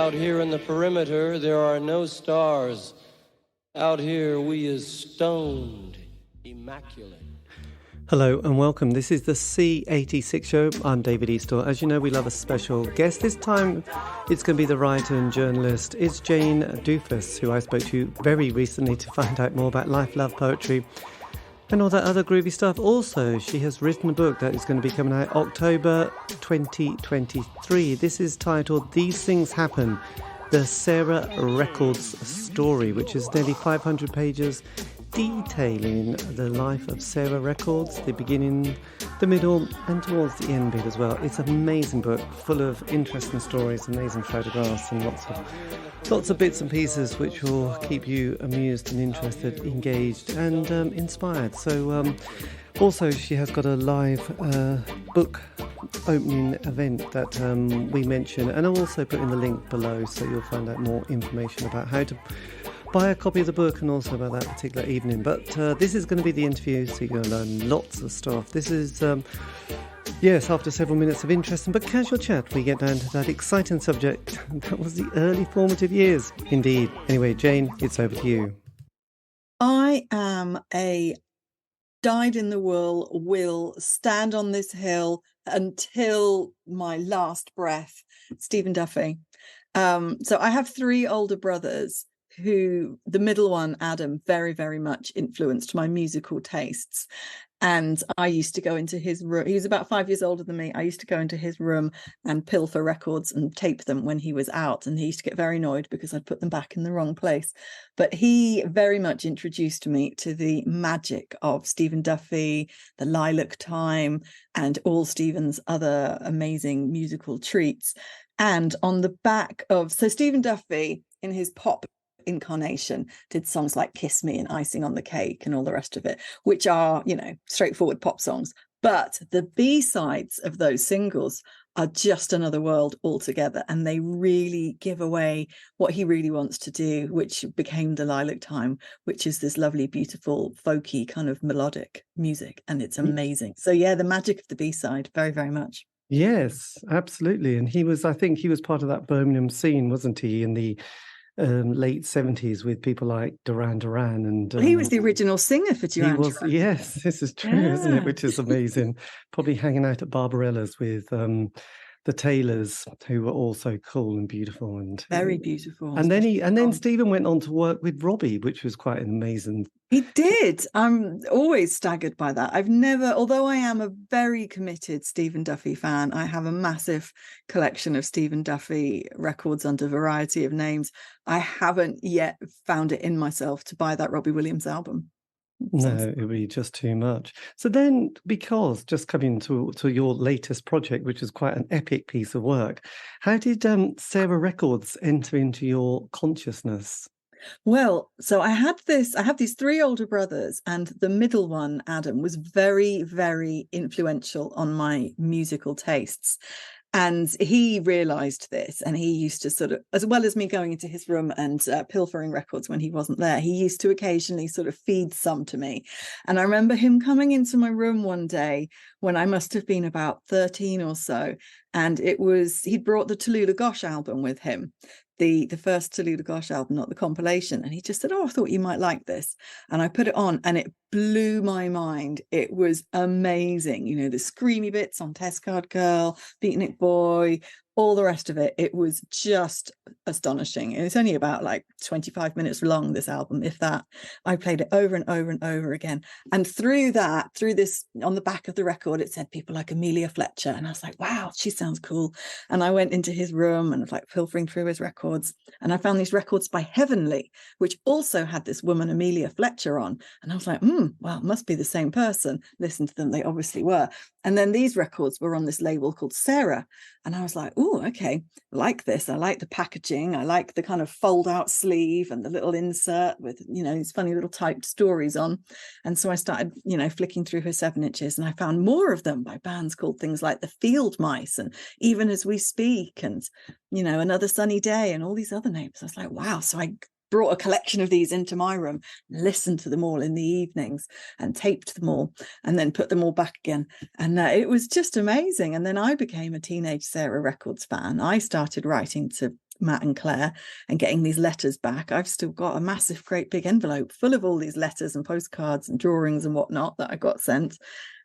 Out here in the perimeter, there are no stars. Out here, we is stoned, immaculate. Hello and welcome. This is the C86 show. I'm David Eastaugh. As you know, we love a special guest. This time it's going to be the writer and journalist. It's Jane Duffus, who I spoke to very recently to find out more about life, love, poetry and all that other groovy stuff. Also, she has written a book that is going to be coming out October 2023. This is titled These Things Happen, the Sarah Records Story, which is nearly 500 pages detailing the life of Sarah Records, the beginning, the middle, and towards the end bit as well. It's an amazing book, full of interesting stories, amazing photographs, and lots of bits and pieces which will keep you amused and interested, engaged, and inspired. So, also, she has got a live book opening event that we mention, and I'll also put in the link below, so you'll find out more information about how to buy a copy of the book and also about that particular evening. But this is going to be the interview, so you're going to learn lots of stuff. This is, yes, after several minutes of interesting but casual chat, we get down to that exciting subject. That was the early formative years, indeed. Anyway, Jane, it's over to you. I am a dyed-in-the-wool, will stand on this hill until my last breath, Stephen Duffy. So I have three older brothers who, the middle one, Adam, very, very much influenced my musical tastes. And I used to go into his room. He was about 5 years older than me. I used to go into his room and pilfer records and tape them when he was out. And he used to get very annoyed because I'd put them back in the wrong place. But he very much introduced me to the magic of Stephen Duffy, the Lilac Time, and all Stephen's other amazing musical treats. And on the back of, so Stephen Duffy in his pop incarnation did songs like Kiss Me and Icing on the Cake and all the rest of it, which are, you know, straightforward pop songs. But the B-sides of those singles are just another world altogether, and they really give away what he really wants to do, which became the Lilac Time, which is this lovely, beautiful, folky kind of melodic music, and it's amazing. So yeah, the magic of the B-side, very, very much. Yes, absolutely. And I think he was part of that Birmingham scene, wasn't he, in the late 70s with people like Duran Duran, and he was the original singer for Duran Duran. Yes, this is true, isn't it? Which is amazing. Probably hanging out at Barbarella's with the Taylors, who were also cool and beautiful and very beautiful. And then Stephen went on to work with Robbie, which was quite an amazing. He did. I'm always staggered by that. I've never, although I am a very committed Stephen Duffy fan, I have a massive collection of Stephen Duffy records under a variety of names. I haven't yet found it in myself to buy that Robbie Williams album. No, it would be just too much. So then, because just coming to your latest project, which is quite an epic piece of work, how did Sarah Records enter into your consciousness? Well, so I have these three older brothers, and the middle one, Adam, was very, very influential on my musical tastes. And he realised this, and he used to sort of, as well as me going into his room and pilfering records when he wasn't there, he used to occasionally sort of feed some to me. And I remember him coming into my room one day when I must have been about 13 or so, and he'd brought the Tallulah Gosh album with him, the first Tallulah Gosh album, not the compilation. And he just said, "Oh, I thought you might like this." And I put it on, and it blew my mind. It was amazing. You know, the screamy bits on Test Card Girl, Beatnik Boy, all the rest of it. It was just astonishing. And it's only about like 25 minutes long, this album, if that. I played it over and over and over again. And through this, on the back of the record, it said people like Amelia Fletcher. And I was like, wow, she sounds cool. And I went into his room and was like pilfering through his records. And I found these records by Heavenly, which also had this woman, Amelia Fletcher, on. And I was like, well, it must be the same person. Listen to them. They obviously were. And then these records were on this label called Sarah. And I was like, oh, okay, I like this. I like the packaging. I like the kind of fold out sleeve and the little insert with, you know, these funny little typed stories on. And so I started, you know, flicking through her 7-inches, and I found more of them by bands called things like the Field Mice and Even As We Speak and, you know, Another Sunny Day and all these other names. I was like, wow. So I brought a collection of these into my room, listened to them all in the evenings and taped them all and then put them all back again. And it was just amazing. And then I became a teenage Sarah Records fan. I started writing to Matt and Claire, and getting these letters back. I've still got a massive, great big envelope full of all these letters and postcards and drawings and whatnot that I got sent.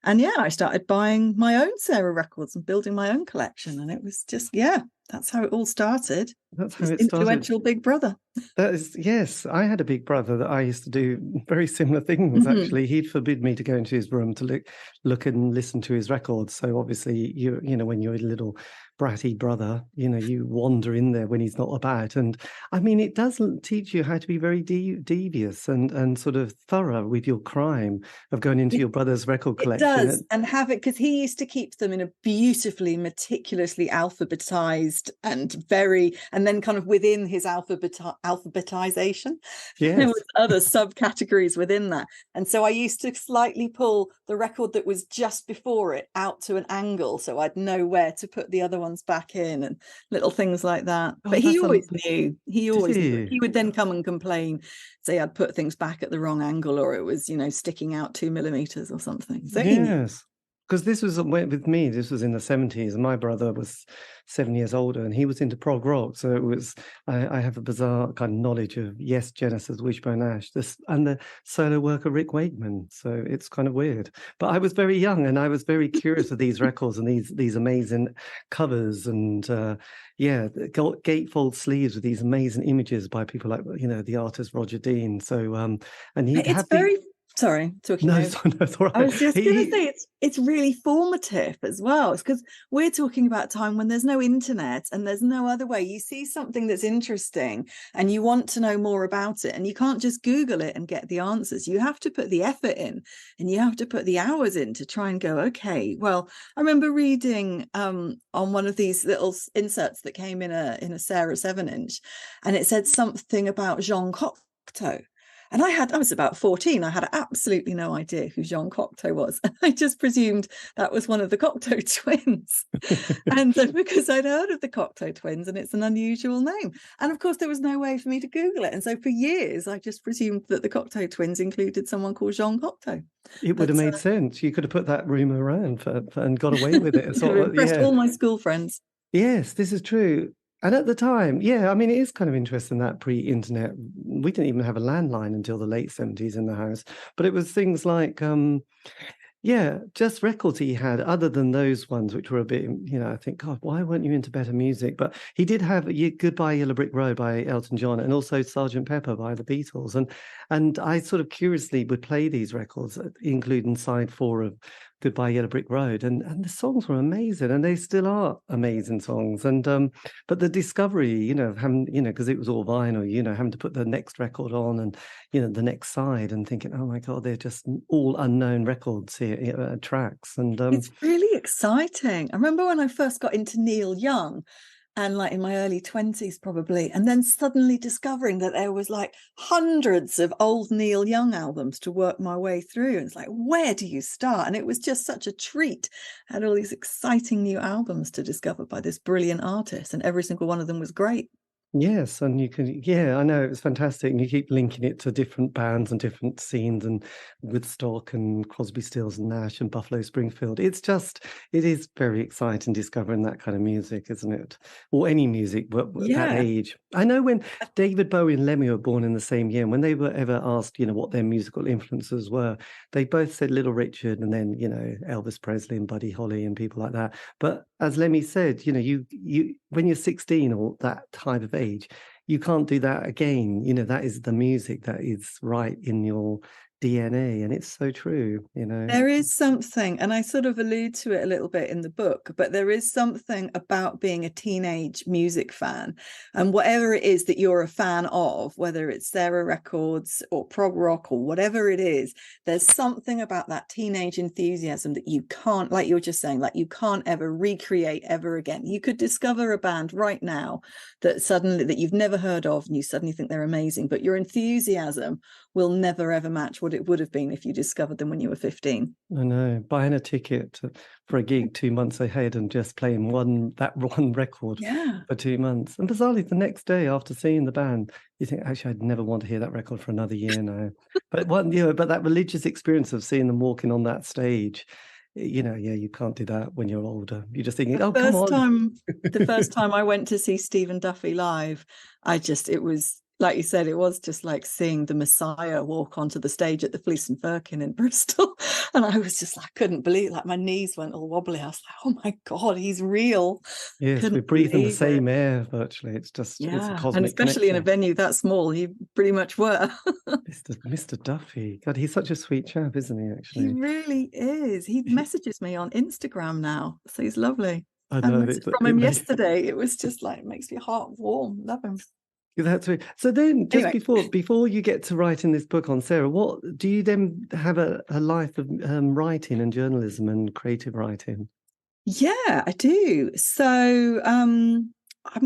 And yeah, I started buying my own Sarah records and building my own collection. And it was just, yeah, that's how it all started. That's how it Influential started. big brother. That is, yes, I had a big brother that I used to do very similar things, actually. He'd forbid me to go into his room to look and listen to his records. So obviously, you know, when you're a little bratty brother, you know, you wander in there when he's not about. And I mean, it doesn't teach you how to be very devious and sort of thorough with your crime of going into your brother's record collection. It does, and have it, because he used to keep them in a beautifully, meticulously alphabetized and then kind of within his alphabetization, there was other subcategories within that. And so I used to slightly pull the record that was just before it out to an angle, so I'd know where to put the other ones back in and little things like that. But he always knew. He always knew. He would then come and complain, say I'd put things back at the wrong angle, or it was, you know, sticking out 2 millimeters or something. So yes. Because this was with me, this was in the 70s, and my brother was 7 years older, and he was into prog rock. So it was, I have a bizarre kind of knowledge of Yes, Genesis, Wishbone Ash, and the solo worker Rick Wakeman. So it's kind of weird. But I was very young, and I was very curious of these records and these amazing covers, and gatefold sleeves with these amazing images by people like, you know, the artist Roger Dean. So and he'd have Sorry, talking. No, it's all right. I was just going to say it's really formative as well. It's because we're talking about a time when there's no internet and there's no other way. You see something that's interesting and you want to know more about it, and you can't just Google it and get the answers. You have to put the effort in, and you have to put the hours in to try and go, okay, well, I remember reading on one of these little inserts that came in a Sarah 7-inch, and it said something about Jean Cocteau. And I was about 14. I had absolutely no idea who Jean Cocteau was. I just presumed that was one of the Cocteau twins. And because I'd heard of the Cocteau twins, and it's an unusual name. And of course, there was no way for me to Google it. And so for years, I just presumed that the Cocteau twins included someone called Jean Cocteau. It would have made sense. You could have put that rumour around and got away with it. Impressed all my school friends. Yes, this is true. And at the time, I mean, it is kind of interesting that pre-internet, we didn't even have a landline until the late 70s in the house. But it was things like, just records he had, other than those ones, which were a bit, you know, I think, God, why weren't you into better music? But he did have Goodbye Yellow Brick Road by Elton John, and also Sgt. Pepper by the Beatles. And I sort of curiously would play these records, including side 4 of Goodbye Yellow Brick Road, and the songs were amazing, and they still are amazing songs. And but the discovery, you know, having, you know, because it was all vinyl, you know, having to put the next record on, and, you know, the next side, and thinking, oh my God, they're just all unknown records here, tracks. And it's really exciting. I remember when I first got into Neil Young, and like in my early 20s probably, and then suddenly discovering that there was like hundreds of old Neil Young albums to work my way through. And it's like, where do you start? And it was just such a treat. I had all these exciting new albums to discover by this brilliant artist, and every single one of them was great. Yes, and you can, I know, it was fantastic, and you keep linking it to different bands and different scenes, and Woodstock and Crosby, Stills and Nash and Buffalo Springfield. It is very exciting discovering that kind of music, isn't it? Or any music, but at that age. I know when David Bowie and Lemmy were born in the same year, and when they were ever asked, you know, what their musical influences were, they both said Little Richard, and then, you know, Elvis Presley and Buddy Holly and people like that. But as Lemmy said, you know, you when you're 16 or that type of age, you can't do that again. You know, that is the music that is right in your DNA, and it's so true, you know. There is something, and I sort of allude to it a little bit in the book, but there is something about being a teenage music fan, and whatever it is that you're a fan of, whether it's Sarah Records or prog rock or whatever it is, there's something about that teenage enthusiasm that you can't, like you're just saying, like you can't ever recreate ever again. You could discover a band right now that you've never heard of, and you suddenly think they're amazing, but your enthusiasm will never ever match what it would have been if you discovered them when you were 15. I know, buying a ticket for a gig 2 months ahead and just playing that one record for 2 months. And bizarrely, the next day after seeing the band, you think, actually, I'd never want to hear that record for another year now. But that religious experience of seeing them walking on that stage, you can't do that when you're older. You're just thinking, The come on. The first time I went to see Stephen Duffy live, it was like you said, it was just like seeing the Messiah walk onto the stage at the Fleece and Firkin in Bristol. And I was just like, couldn't believe it. Like my knees went all wobbly. I was like, oh my God, he's real. Yes, we're breathing the same air virtually. It's just, it's a cosmic and especially connection. in a venue that small, you pretty much were. Mr. Duffy. God, he's such a sweet chap, isn't he, actually? He really is. He messages me on Instagram now. So he's lovely. I know. From him yesterday. It was just like, it makes your heart warm. Love him. That's right. So then, just before you get to writing this book on Sarah, what do you then have a life of writing and journalism and creative writing? Yeah, I do. So I'm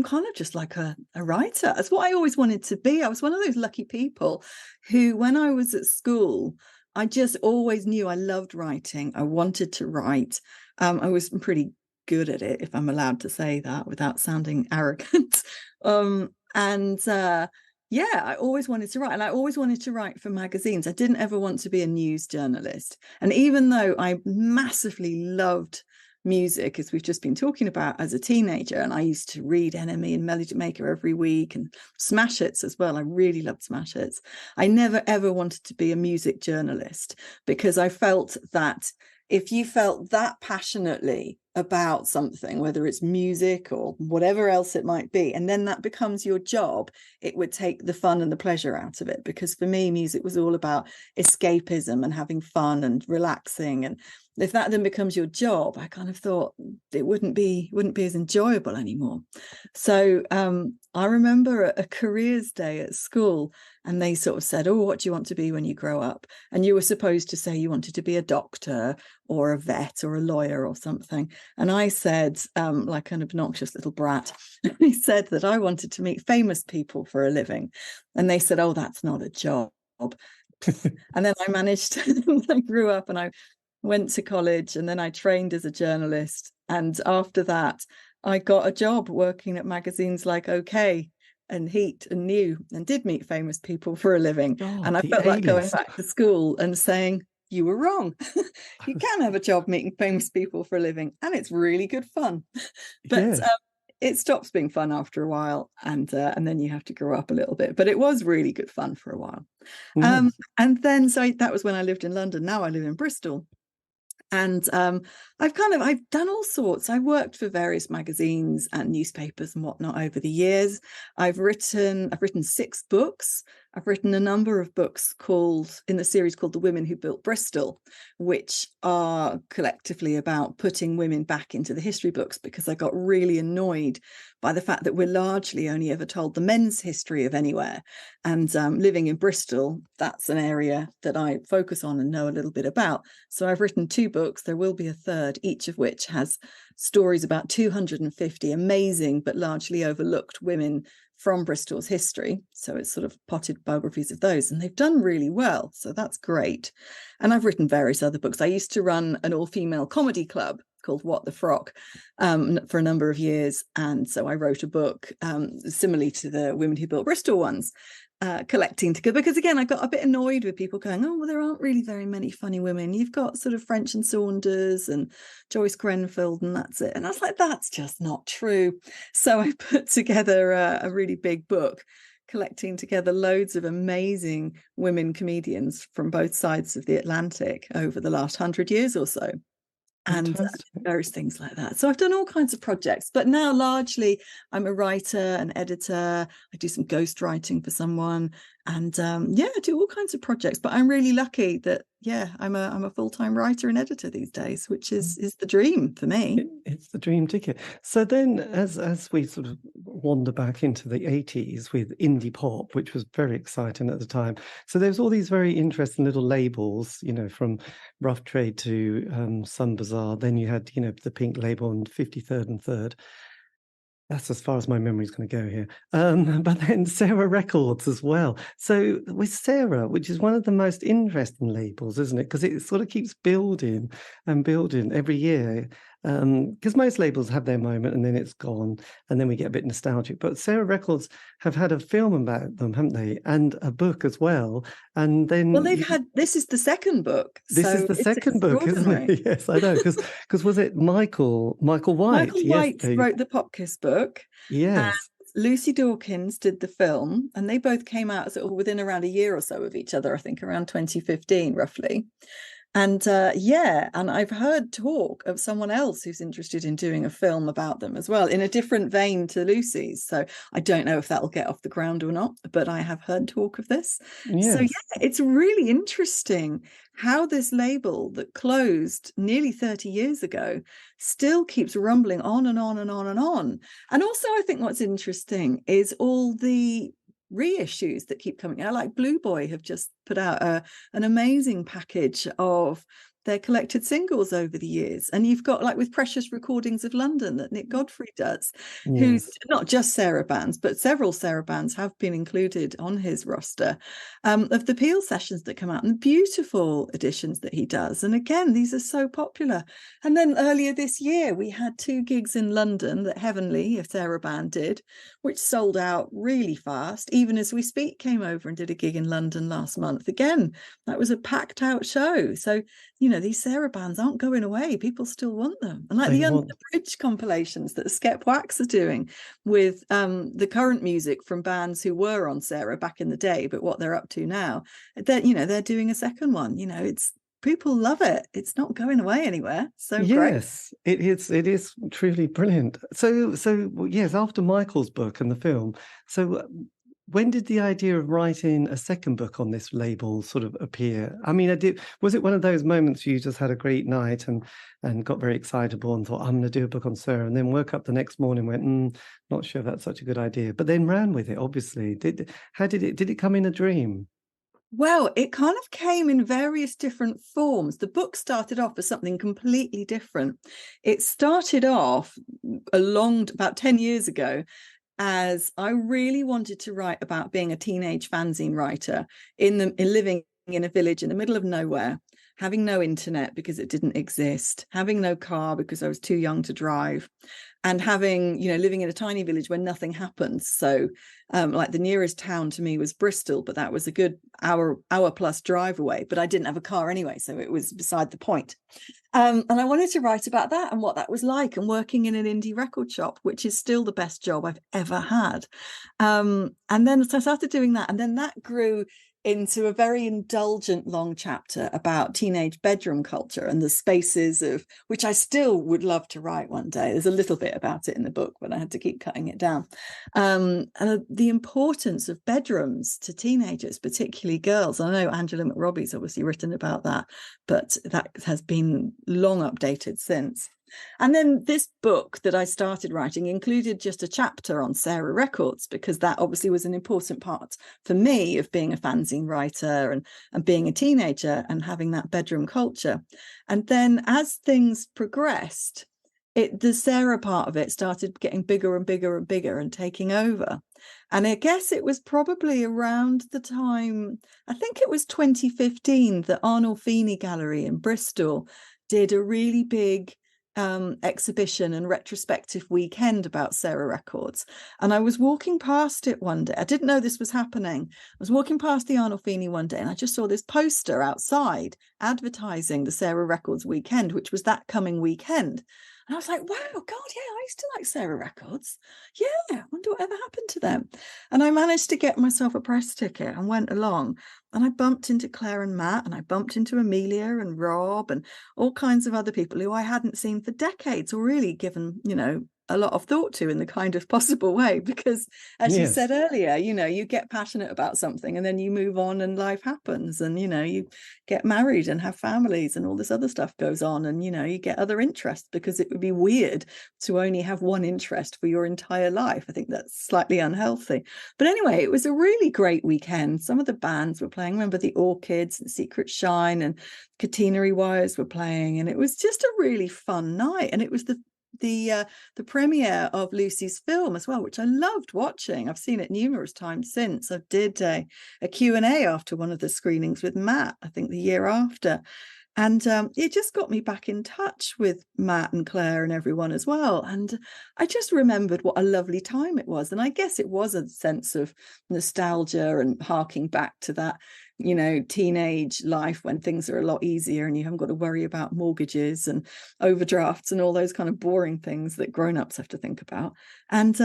kind of just like a writer. That's what I always wanted to be. I was one of those lucky people who, when I was at school, I just always knew I loved writing. I wanted to write. I was pretty good at it, if I'm allowed to say that without sounding arrogant. I always wanted to write, and I always wanted to write for magazines. I didn't ever want to be a news journalist. And even though I massively loved music, as we've just been talking about, as a teenager, and I used to read NME and Melody Maker every week, and Smash Hits as well. I really loved Smash Hits. I never ever wanted to be a music journalist, because I felt that if you felt that passionately about something, whether it's music or whatever else it might be, and then that becomes your job, it would take the fun and the pleasure out of it. Because for me, music was all about escapism and having fun and relaxing. And if that then becomes your job, I kind of thought it wouldn't be as enjoyable anymore. So I remember a careers day at school, and they sort of said, oh, what do you want to be when you grow up? And you were supposed to say you wanted to be a doctor or a vet or a lawyer or something. And I said, like an obnoxious little brat, I said that I wanted to meet famous people for a living. And they said, oh, that's not a job. And then I managed I grew up and I went to college, and then I trained as a journalist. And after that, I got a job working at magazines like OK and Heat and New, and did meet famous people for a living. And I felt like going back to school and saying, you were wrong. You can have a job meeting famous people for a living, and it's really good fun. But it stops being fun after a while, and then you have to grow up a little bit. But it was really good fun for a while. And then, so that was when I lived in London. Now I live in Bristol. And I've done all sorts. I've worked for various magazines and newspapers and whatnot over the years. I've written 6 books. I've written a number of books in the series called The Women Who Built Bristol, which are collectively about putting women back into the history books, because I got really annoyed by the fact that we're largely only ever told the men's history of anywhere. And living in Bristol, that's an area that I focus on and know a little bit about. So I've written 2 books. There will be a third, each of which has stories about 250 amazing but largely overlooked women from Bristol's history. So it's sort of potted biographies of those, and they've done really well. So that's great. And I've written various other books. I used to run an all-female comedy club called What the Frock for a number of years. And so I wrote a book similarly to the Women Who Built Bristol ones, collecting together, because again, I got a bit annoyed with people going, oh, well, there aren't really very many funny women. You've got sort of French and Saunders and Joyce Grenfell, and that's it. And I was like, that's just not true. So I put together a really big book, collecting together loads of amazing women comedians from both sides of the Atlantic over the last 100 years or so. And various things like that. So I've done all kinds of projects, but now largely I'm a writer, an editor. I do some ghost writing for someone, and I do all kinds of projects. But I'm really lucky that I'm a full-time writer and editor these days, which is the dream for me. It's the dream ticket. So then, as we sort of wander back into the 80s with indie pop, which was very exciting at the time. So there's all these very interesting little labels, from Rough Trade to Sun Bazaar. Then you had, the Pink label and 53rd and 3rd. That's as far as my memory is going to go here. But then Sarah Records as well. So with Sarah, which is one of the most interesting labels, isn't it? Because it sort of keeps building and building every year. because most labels have their moment and then it's gone, and then we get a bit nostalgic. But Sarah Records have had a film about them, haven't they? And a book as well. And then Well, this is the second book. This is the second book, isn't it? Yes, I know. Because was it Michael White? Michael White Yes, wrote the Pop Kiss book. Yes. Lucy Dawkins did the film, and they both came out sort of within around a year or so of each other, I think around 2015, roughly. And and I've heard talk of someone else who's interested in doing a film about them as well, in a different vein to Lucy's. So I don't know if that'll get off the ground or not, but I have heard talk of this. Yes. So yeah, it's really interesting how this label that closed nearly 30 years ago still keeps rumbling on and on and on and on. And also, I think what's interesting is all the reissues that keep coming out. Like Blue Boy have just put out an amazing package of their collected singles over the years, and you've got, like, with Precious Recordings of London that Nick Godfrey does, who's not just Sarah bands, but several Sarah bands have been included on his roster, of the Peel sessions that come out, and beautiful editions that he does. And again, these are so popular. And then earlier this year we had 2 gigs in London that Heavenly, a Sarah band, did, which sold out really fast. Even As We Speak came over and did a gig in London last month. Again, that was a packed out show. So these Sarah bands aren't going away. People still want them. And like the Under the Bridge compilations that Skep Wax are doing with the current music from bands who were on Sarah back in the day, but what they're up to now, they're doing a second one. It's people love it. It's not going away anywhere. So yes, great. It is truly brilliant. So yes, after Michael's book and the film, so when did the idea of writing a second book on this label sort of appear? I mean, was it one of those moments you just had a great night and got very excitable and thought, I'm going to do a book on Sarah, and then woke up the next morning and went, not sure if that's such a good idea, but then ran with it, obviously. Did it come in a dream? Well, it kind of came in various different forms. The book started off as something completely different. It started off about 10 years ago as I really wanted to write about being a teenage fanzine writer living in a village in the middle of nowhere, having no internet because it didn't exist, having no car because I was too young to drive, and having, living in a tiny village where nothing happens. So like the nearest town to me was Bristol, but that was a good hour plus drive away, but I didn't have a car anyway, so it was beside the point. And I wanted to write about that and what that was like, and working in an indie record shop, which is still the best job I've ever had. And then so I started doing that, and then that grew into a very indulgent long chapter about teenage bedroom culture and the spaces of which I still would love to write one day. There's a little bit about it in the book, but I had to keep cutting it down. And the importance of bedrooms to teenagers, particularly girls. I know Angela McRobbie's obviously written about that, but that has been long updated since. And then this book that I started writing included just a chapter on Sarah Records, because that obviously was an important part for me of being a fanzine writer and being a teenager and having that bedroom culture. And then as things progressed, the Sarah part of it started getting bigger and bigger and bigger and taking over. And I guess it was probably around the time, I think it was 2015, that Arnold Feeney Gallery in Bristol did a really big exhibition and retrospective weekend about Sarah Records. And I was walking past it one day. I didn't know this was happening. I was walking past the Arnold Feeney one day, and I just saw this poster outside advertising the Sarah Records weekend, which was that coming weekend. And I was like, wow, God, yeah, I used to like Sarah Records. Yeah, I wonder whatever happened to them. And I managed to get myself a press ticket and went along. And I bumped into Claire and Matt, and I bumped into Amelia and Rob and all kinds of other people who I hadn't seen for decades, or really given, a lot of thought to in the kind of possible way, because as you said earlier, you get passionate about something and then you move on and life happens, and you get married and have families and all this other stuff goes on, and you get other interests, because it would be weird to only have one interest for your entire life. I think that's slightly unhealthy. But anyway, it was a really great weekend. Some of the bands were playing. Remember the Orchids and Secret Shine and Catenary Wires were playing, and it was just a really fun night. And it was the premiere of Lucy's film as well, which I loved watching. I've seen it numerous times since. I did a Q&A after one of the screenings with Matt, I think the year after. And it just got me back in touch with Matt and Claire and everyone as well. And I just remembered what a lovely time it was. And I guess it was a sense of nostalgia and harking back to that, teenage life when things are a lot easier and you haven't got to worry about mortgages and overdrafts and all those kind of boring things that grown-ups have to think about. And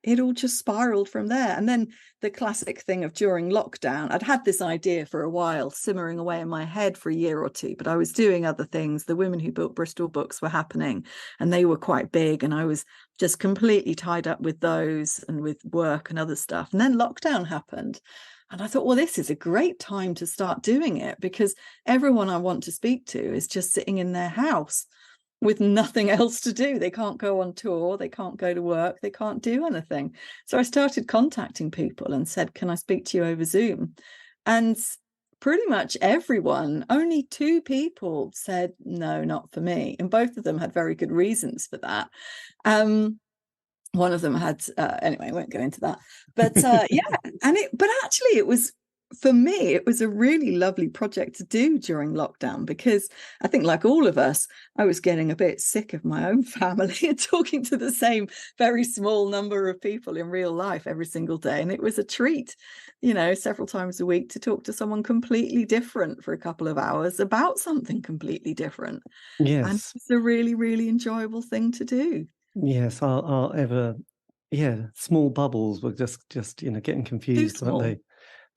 it all just spiraled from there. And then the classic thing of during lockdown, I'd had this idea for a while simmering away in my head for a year or two, but I was doing other things. The Women Who Built Bristol books were happening and they were quite big, and I was just completely tied up with those and with work and other stuff. And then lockdown happened. And I thought, well, this is a great time to start doing it, because everyone I want to speak to is just sitting in their house with nothing else to do. They can't go on tour, they can't go to work, they can't do anything. So I started contacting people and said, can I speak to you over Zoom? And pretty much everyone, only 2 people said, no, not for me. And both of them had very good reasons for that. One of them had, anyway, I won't go into that. But but actually it was, for me, it was a really lovely project to do during lockdown, because I think, like all of us, I was getting a bit sick of my own family and talking to the same very small number of people in real life every single day. And it was a treat, several times a week to talk to someone completely different for a couple of hours about something completely different. Yes. And it's a really, really enjoyable thing to do. Yes, our ever, small bubbles were just getting confused, weren't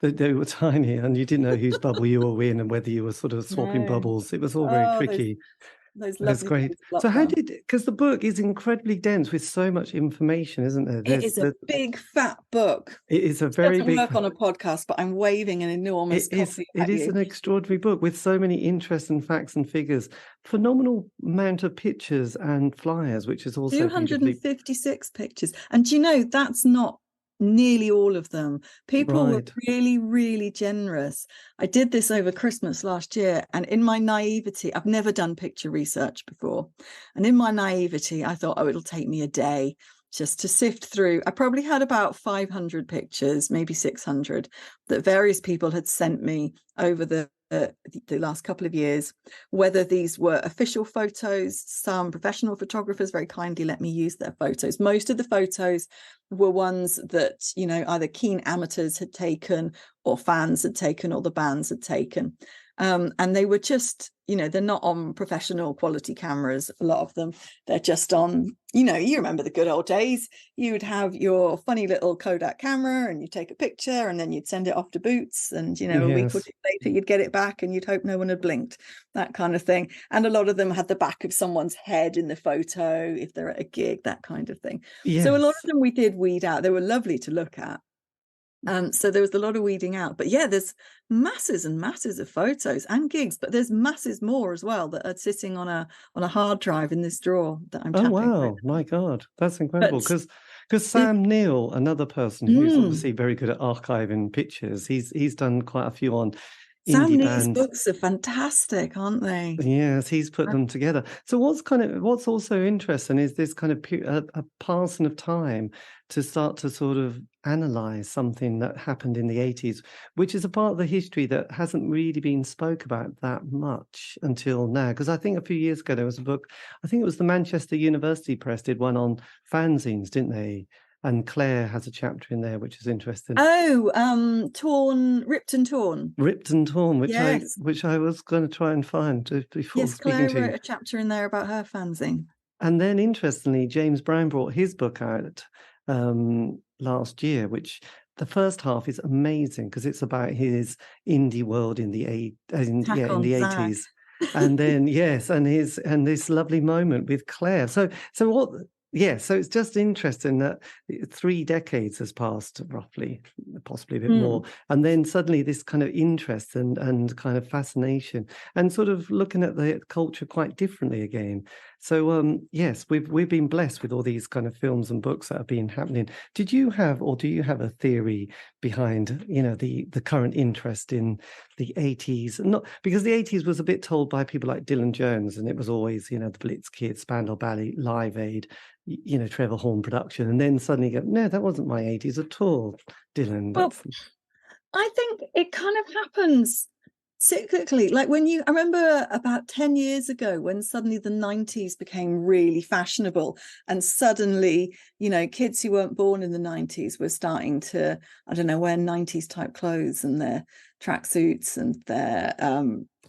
they? They were tiny, and you didn't know whose bubble you were in and whether you were sort of swapping bubbles. It was all very tricky. Those great. So because the book is incredibly dense with so much information, isn't there? It is a big fat book. It is a very big. Work on a podcast, but I'm waving an enormous copy. It is an extraordinary book with so many interesting facts and figures. Phenomenal amount of pictures and flyers, which is also 256 pictures. And that's not nearly all of them. People were really, really generous. I did this over Christmas last year, and in my naivety, I've never done picture research before, and in my naivety I thought, it'll take me a day just to sift through. I probably had about 500 pictures, maybe 600, that various people had sent me over the last couple of years, whether these were official photos. Some professional photographers very kindly let me use their photos. Most of the photos were ones that, either keen amateurs had taken, or fans had taken, or the bands had taken. And they were just, they're not on professional quality cameras. A lot of them, they're just on, you remember the good old days. You would have your funny little Kodak camera and you take a picture and then you'd send it off to Boots, and, a week or two later, you'd get it back and you'd hope no one had blinked, that kind of thing. And a lot of them had the back of someone's head in the photo if they're at a gig, that kind of thing. Yes. So a lot of them we did weed out. They were lovely to look at. So there was a lot of weeding out, but there's masses and masses of photos and gigs, but there's masses more as well that are sitting on a hard drive in this drawer that I'm tapping. Oh wow, my God, that's incredible. Because Sam Neill, another person who's obviously very good at archiving pictures, he's done quite a few on Sam Neill's books are fantastic, aren't they? Yes, he's put them together. So what's also interesting is this kind of a passing of time to start to sort of analyze something that happened in the 80s, which is a part of the history that hasn't really been spoke about that much until now. Because I think a few years ago there was a book, I think it was the Manchester University Press did one on fanzines, didn't they? And Claire has a chapter in there, which is interesting. Ripped and Torn. Ripped and Torn, which I was going to try and find before speaking to you. Claire wrote a chapter in there about her fanzine. And then, interestingly, James Brown brought his book out last year, which the first half is amazing because it's about his indie world in the 80s. And then and this lovely moment with Claire. So it's just interesting that 3 decades has passed, roughly, possibly a bit more, and then suddenly this kind of interest and kind of fascination, and sort of looking at the culture quite differently again. So we've been blessed with all these kind of films and books that have been happening. Do you have a theory behind the current interest in the 80s? Not because the 80s was a bit told by people like Dylan Jones, and it was always the Blitz Kids, Spandau Ballet, Live Aid, Trevor Horn production, and then suddenly go, no, that wasn't my 80s at all, Dylan. Well, I think it kind of happens cyclically, like I remember about 10 years ago when suddenly the 90s became really fashionable, and suddenly, kids who weren't born in the 90s were starting to, I don't know, wear 90s type clothes and their tracksuits and their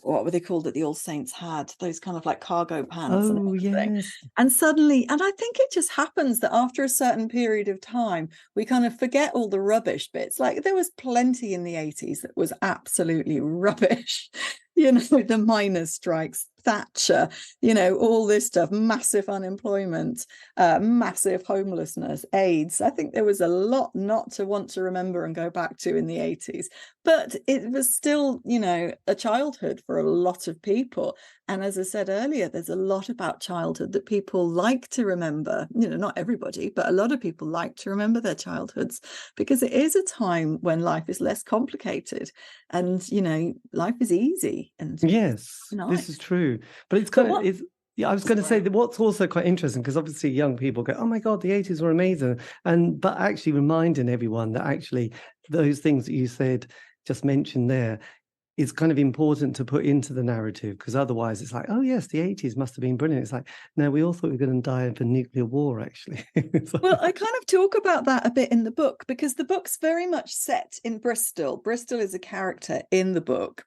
what were they called that the All Saints had, those kind of like cargo pants and everything. Yes. And suddenly, and I think it just happens that after a certain period of time, we kind of forget all the rubbish bits. Like there was plenty in the 80s that was absolutely rubbish. The miners' strikes, Thatcher, all this stuff, massive unemployment, massive homelessness, AIDS. I think there was a lot not to want to remember and go back to in the 80s. But it was still, a childhood for a lot of people. And as I said earlier, there's a lot about childhood that people like to remember. Not everybody, but a lot of people like to remember their childhoods because it is a time when life is less complicated and, life is easy. And yes, nice. This is true. But it's kind of, yeah, I was going to say that what's also quite interesting, because obviously young people go, oh my God, the 80s were amazing. But actually reminding everyone that actually those things that you said, just mentioned there, is kind of important to put into the narrative, because otherwise it's like, oh yes, the 80s must have been brilliant. It's like, no, we all thought we were going to die of a nuclear war, actually. Well, I kind of talk about that a bit in the book because the book's very much set in Bristol. Bristol is a character in the book.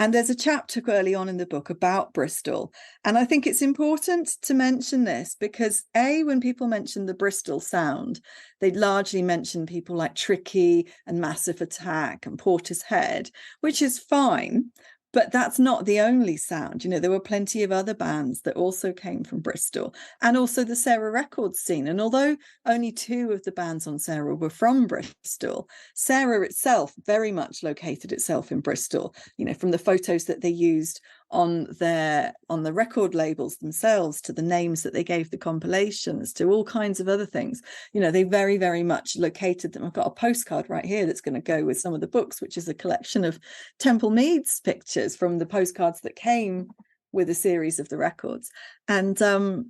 And there's a chapter early on in the book about Bristol. And I think it's important to mention this because, when people mention the Bristol sound, they largely mention people like Tricky and Massive Attack and Portishead, which is fine. But that's not the only sound. There were plenty of other bands that also came from Bristol, and also the Sarah Records scene. And although only 2 of the bands on Sarah were from Bristol, Sarah itself very much located itself in Bristol, from the photos that they used on the record labels themselves, to the names that they gave the compilations, to all kinds of other things. They very, very much located them. I've got a postcard right here that's going to go with some of the books, which is a collection of Temple Meads pictures from the postcards that came with a series of the records. And so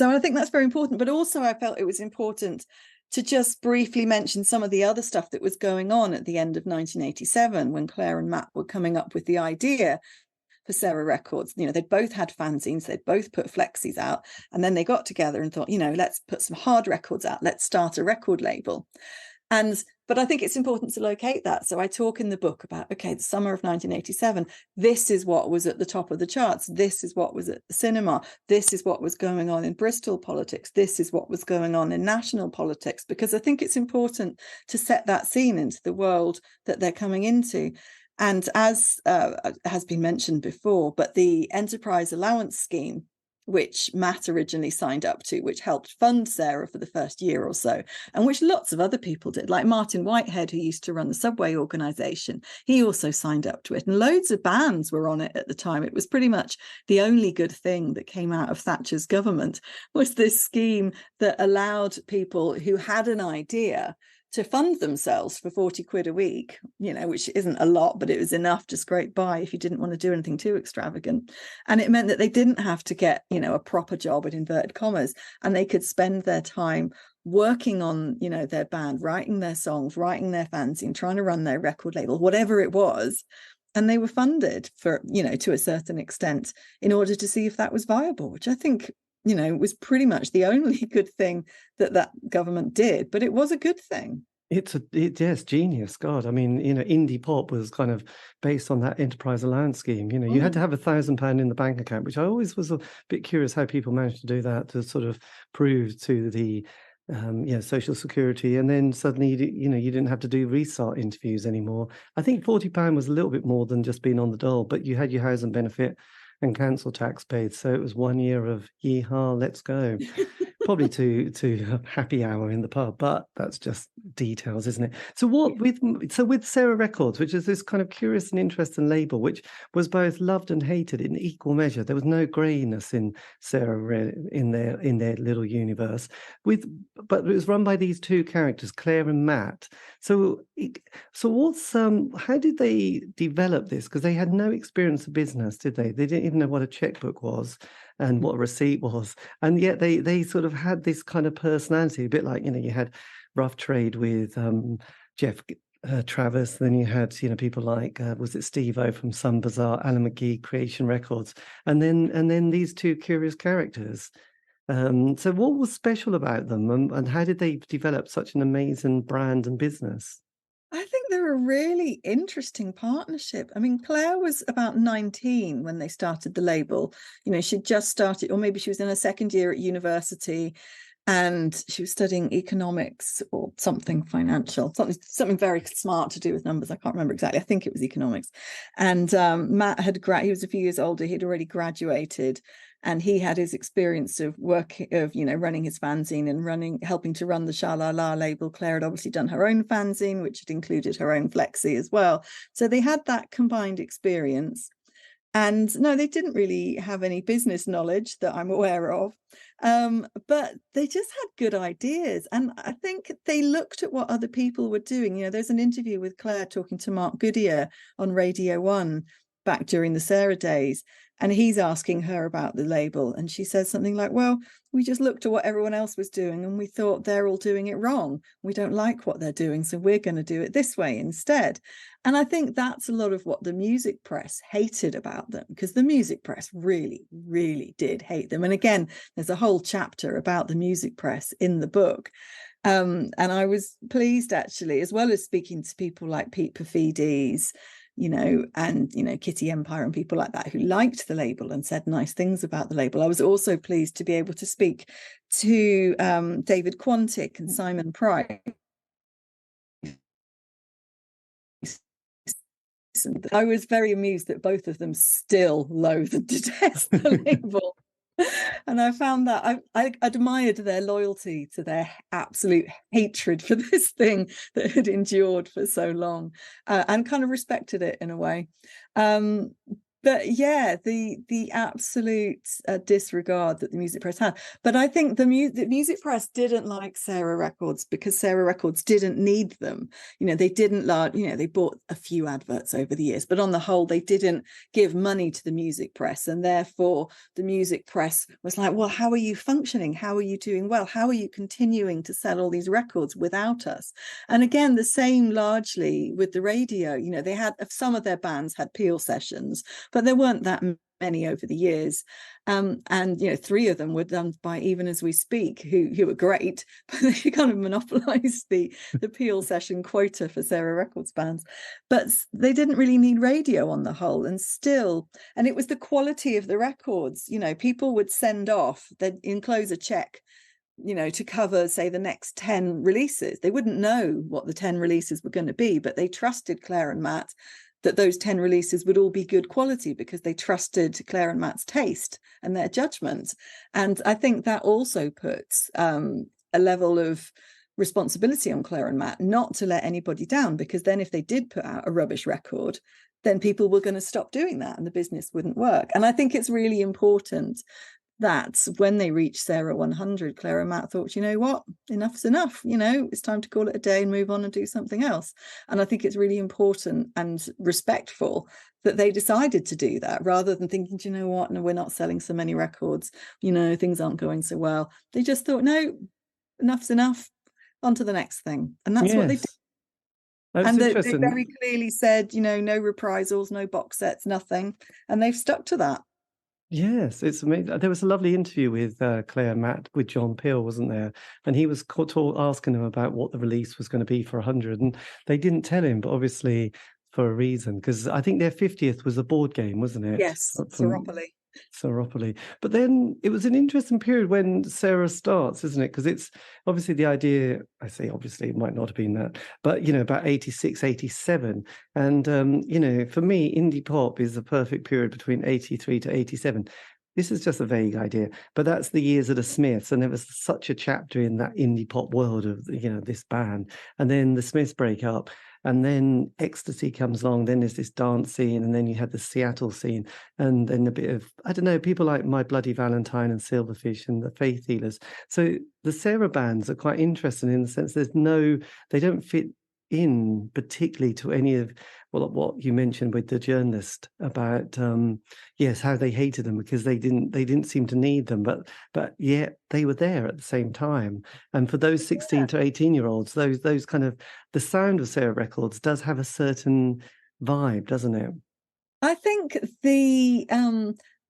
I think that's very important. But also I felt it was important to just briefly mention some of the other stuff that was going on at the end of 1987 when Claire and Matt were coming up with the idea for Sarah Records. They'd both had fanzines, they'd both put flexis out, and then they got together and thought, let's put some hard records out, let's start a record label. But I think it's important to locate that. So I talk in the book about, the summer of 1987, this is what was at the top of the charts, this is what was at the cinema, this is what was going on in Bristol politics, this is what was going on in national politics, because I think it's important to set that scene into the world that they're coming into. And as has been mentioned before, but the Enterprise Allowance Scheme, which Matt originally signed up to, which helped fund Sarah for the first year or so, and which lots of other people did, like Martin Whitehead, who used to run the Subway organisation. He also signed up to it, and loads of bands were on it at the time. It was pretty much the only good thing that came out of Thatcher's government, was this scheme that allowed people who had an idea to fund themselves for 40 quid a week, which isn't a lot, but it was enough to scrape by if you didn't want to do anything too extravagant. And it meant that they didn't have to get, a proper job in inverted commas, and they could spend their time working on, their band, writing their songs, writing their fanzine, trying to run their record label, whatever it was. And they were funded for, to a certain extent in order to see if that was viable, which I think was pretty much the only good thing that government did, but it was a good thing. Yes, genius. God, I mean, indie pop was kind of based on that Enterprise Allowance Scheme. You had to have £1,000 in the bank account, which I always was a bit curious how people managed to do that, to sort of prove to the Social Security, and then suddenly you didn't have to do restart interviews anymore. I think £40 was a little bit more than just being on the dole, but you had your housing benefit and council tax paid, so it was 1 year of yeehaw, let's go. Probably to happy hour in the pub, but that's just details, isn't it? So with Sarah Records, which is this kind of curious and interesting label, which was both loved and hated in equal measure. There was no greyness in Sarah in their little universe. But it was run by these 2 characters, Claire and Matt. So what's how did they develop this? Because they had no experience of business, did they? They didn't even know what a checkbook was and what a receipt was, and yet they sort of had this kind of personality, a bit like you had Rough Trade with Jeff Travis. Then you had, people like, was it Steve-O from Sun Bazaar, Alan McGee, Creation Records, and then these two curious characters. So what was special about them, and how did they develop such an amazing brand and business? I think they're a really interesting partnership. I mean, Claire was about 19 when they started the label. She'd just started, or maybe she was in her second year at university, and she was studying economics or something financial, something very smart to do with numbers. I can't remember exactly. I think it was economics. And Matt he was a few years older. He'd already graduated, and he had his experience of running his fanzine and helping to run the Sha La La label. Claire had obviously done her own fanzine, which had included her own flexi as well. So they had that combined experience. And no, they didn't really have any business knowledge that I'm aware of. But they just had good ideas. And I think they looked at what other people were doing. There's an interview with Claire talking to Mark Goodyear on Radio 1 back during the Sarah days. And he's asking her about the label. And she says something like, well, we just looked at what everyone else was doing and we thought they're all doing it wrong. We don't like what they're doing, so we're going to do it this way instead. And I think that's a lot of what the music press hated about them, because the music press really, really did hate them. And again, there's a whole chapter about the music press in the book. And I was pleased, actually, as well as speaking to people like Pete Perfides, and Kitty Empire and people like that who liked the label and said nice things about the label. I was also pleased to be able to speak to David Quantick and Simon Price. I was very amused that both of them still loathe and detest the label. And I found that I admired their loyalty to their absolute hatred for this thing that had endured for so long, and kind of respected it in a way. But yeah, the absolute disregard that the music press had. But I think the music press didn't like Sarah Records because Sarah Records didn't need them. They didn't they bought a few adverts over the years, but on the whole, they didn't give money to the music press. And therefore, the music press was like, well, how are you functioning? How are you doing well? How are you continuing to sell all these records without us? And again, the same largely with the radio. They had, some of their bands had Peel sessions, but there weren't that many over the years. And, 3 of them were done by Even As We Speak, who were great, but they kind of monopolized the Peel session quota for Sarah Records bands. But they didn't really need radio on the whole. And it was the quality of the records. People would send off, they'd enclose a check, to cover, say, the next 10 releases. They wouldn't know what the 10 releases were going to be, but they trusted Claire and Matt that those 10 releases would all be good quality because they trusted Claire and Matt's taste and their judgment. And I think that also puts a level of responsibility on Claire and Matt not to let anybody down, because then if they did put out a rubbish record, then people were going to stop doing that and the business wouldn't work. And I think it's really important that when they reached Sarah 100, Claire and Matt thought, you know what, enough's enough. It's time to call it a day and move on and do something else. And I think it's really important and respectful that they decided to do that, rather than thinking, do you know what, no, we're not selling so many records, things aren't going so well. They just thought, no, enough's enough, on to the next thing. And that's what they did. And they very clearly said, no reprisals, no box sets, nothing. And they've stuck to that. Yes, it's amazing. There was a lovely interview with Claire and Matt with John Peel, wasn't there? And he was asking them about what the release was going to be for 100, and they didn't tell him, but obviously for a reason, because I think their 50th was a board game, wasn't it? Yes, Seropoly. But then it was an interesting period when Sarah starts, isn't it? Because it's obviously the idea, I say obviously, it might not have been that, but, about 86, 87. And, for me, indie pop is the perfect period between 83 to 87. This is just a vague idea, but that's the years of the Smiths. And there was such a chapter in that indie pop world of, this band. And then the Smiths break up. And then Ecstasy comes along, then there's this dance scene, and then you had the Seattle scene, and then a bit of, I don't know, people like My Bloody Valentine and Silverfish and the Faith Healers. So the Sarah bands are quite interesting in the sense they don't fit in particularly to any of what you mentioned with the journalist about yes, how they hated them because they didn't seem to need them, but yet they were there at the same time. And for those 16 to 18-year-olds, those kind of, the sound of Sarah Records does have a certain vibe, doesn't it? I think the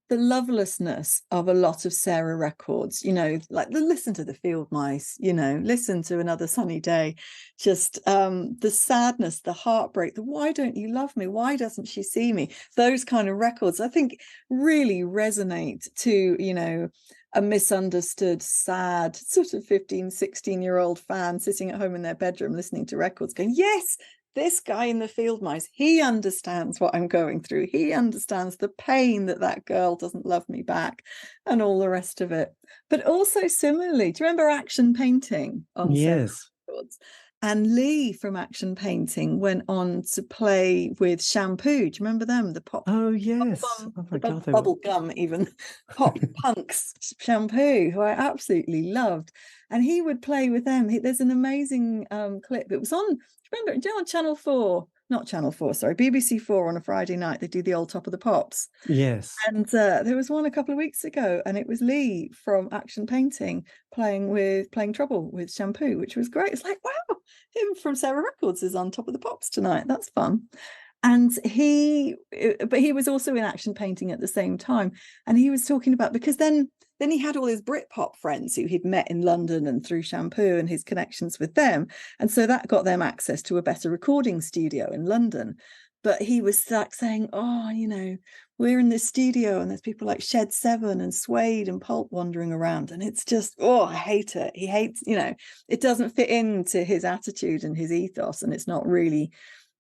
lovelessness of a lot of Sarah records, like the Listen to the Field Mice, Listen to Another Sunny Day, just the sadness, the heartbreak, the why don't you love me? Why doesn't she see me? Those kind of records, I think, really resonate to, a misunderstood, sad, sort of 15, 16-year-old fan sitting at home in their bedroom listening to records going, yes, this guy in the Field Mice, he understands what I'm going through. He understands the pain that girl doesn't love me back and all the rest of it. But also similarly, do you remember Action Painting on Yes. Records? And Lee from Action Painting went on to play with Shampoo. Do you remember them? The pop. Oh, yes. Bubble gum, even pop punks Shampoo, who I absolutely loved. And he would play with them. There's an amazing clip. It was on, remember, on Channel 4, not Channel 4, sorry, BBC 4 on a Friday night. They do the old Top of the Pops. Yes. And there was one a couple of weeks ago, and it was Lee from Action Painting playing Trouble with Shampoo, which was great. It's like, wow, him from Sarah Records is on Top of the Pops tonight. That's fun. And he was also in Action Painting at the same time. And he was talking about, because then he had all his Britpop friends who he'd met in London and through Shampoo and his connections with them. And so that got them access to a better recording studio in London. But he was like saying, oh, we're in this studio and there's people like Shed 7 and Suede and Pulp wandering around. And it's just, I hate it. He hates, it doesn't fit into his attitude and his ethos. And it's not really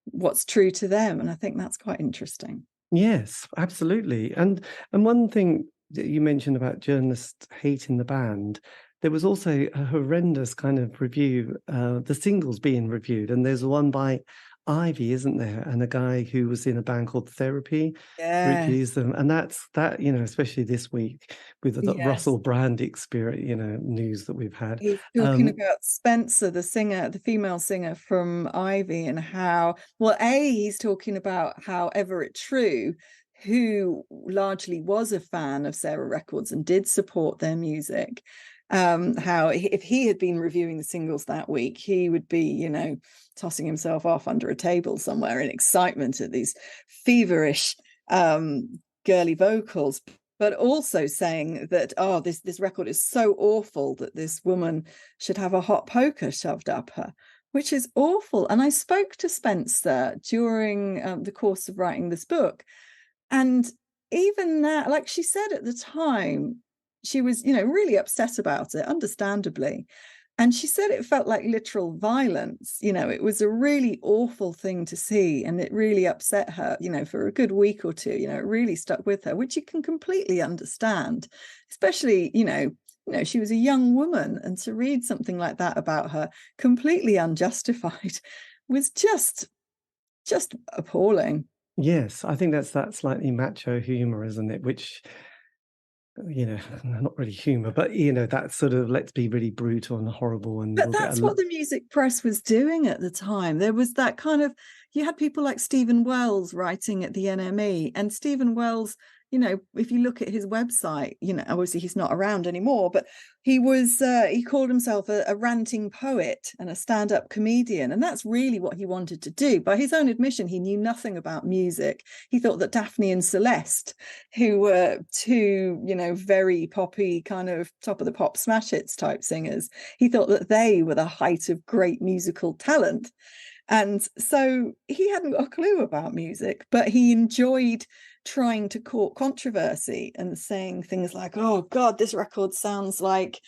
what's true to them. And I think that's quite interesting. Yes, absolutely. And one thing that you mentioned about journalists hating the band, there was also a horrendous kind of review, the singles being reviewed, and there's one by Ivy, isn't there? And a guy who was in a band called Therapy reviews them, and that especially this week with the Russell Brand experience, news that we've had. He's talking about Spencer, the singer, the female singer from Ivy, and how, he's talking about how Everett True, who largely was a fan of Sarah Records and did support their music, how if he had been reviewing the singles that week, he would be, tossing himself off under a table somewhere in excitement at these feverish girly vocals, but also saying that, this record is so awful that this woman should have a hot poker shoved up her, which is awful. And I spoke to Spencer during the course of writing this book, and even that, like she said at the time, she was, really upset about it, understandably. And she said it felt like literal violence. It was a really awful thing to see. And it really upset her, for a good week or two. It really stuck with her, which you can completely understand, especially, she was a young woman. And to read something like that about her, completely unjustified, was just appalling. Yes, I think that's that slightly macho humor, isn't it? Which, not really humor, but that sort of, let's be really brutal and horrible. And but that's what the music press was doing at the time. There was that kind of, you had people like Stephen Wells writing at the NME, and Stephen Wells, if you look at his website, obviously he's not around anymore, but he was, he called himself a ranting poet and a stand-up comedian. And that's really what he wanted to do. By his own admission, he knew nothing about music. He thought that Daphne and Celeste, who were two, very poppy kind of top of the pop smash hits type singers, he thought that they were the height of great musical talent. And so he hadn't got a clue about music, but he enjoyed trying to court controversy and saying things like, oh God, this record sounds like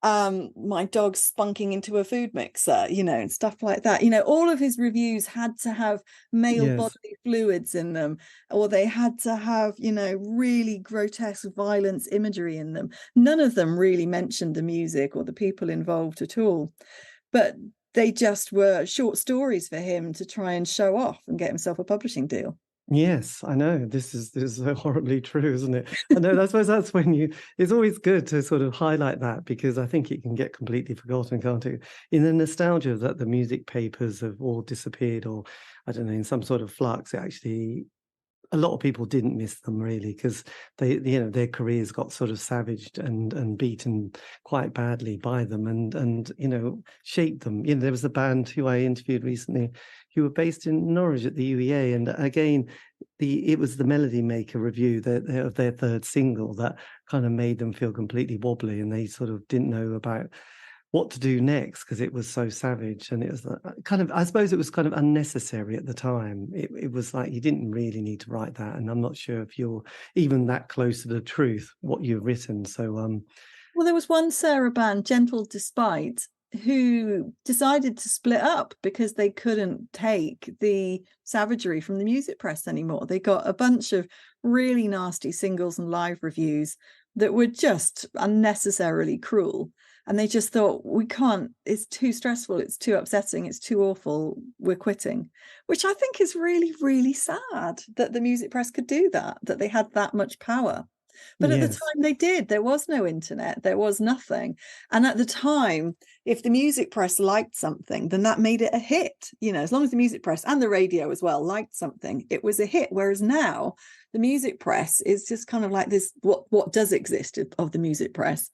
my dog spunking into a food mixer, and stuff like that. All of his reviews had to have male bodily fluids in them, or they had to have, really grotesque violence imagery in them. None of them really mentioned the music or the people involved at all. But they just were short stories for him to try and show off and get himself a publishing deal. Yes, I know. This is so horribly true, isn't it? I know. I suppose that's when it's always good to sort of highlight that, because I think it can get completely forgotten, can't it? In the nostalgia that the music papers have all disappeared, or I don't know, in some sort of flux, it actually, a lot of people didn't miss them really, because their careers got sort of savaged and beaten quite badly by them, and shaped them. There was a band who I interviewed recently who were based in Norwich at the UEA, and again, it was the Melody Maker review of their third single that kind of made them feel completely wobbly, and they sort of didn't know about what to do next because it was so savage, and it was kind of, I suppose it was kind of unnecessary at the time. It was like you didn't really need to write that, and I'm not sure if you're even that close to the truth what you've written. So well, there was one Sarah band, Gentle Despite, who decided to split up because they couldn't take the savagery from the music press anymore. They got a bunch of really nasty singles and live reviews that were just unnecessarily cruel. And they just thought, we can't, it's too stressful, it's too upsetting, it's too awful, we're quitting. Which I think is really, really sad that the music press could do that they had that much power. But at the time they did. There was no internet, there was nothing. And at the time, if the music press liked something, then that made it a hit. As long as the music press and the radio as well liked something, it was a hit. Whereas now the music press is just kind of like this, what does exist of the music press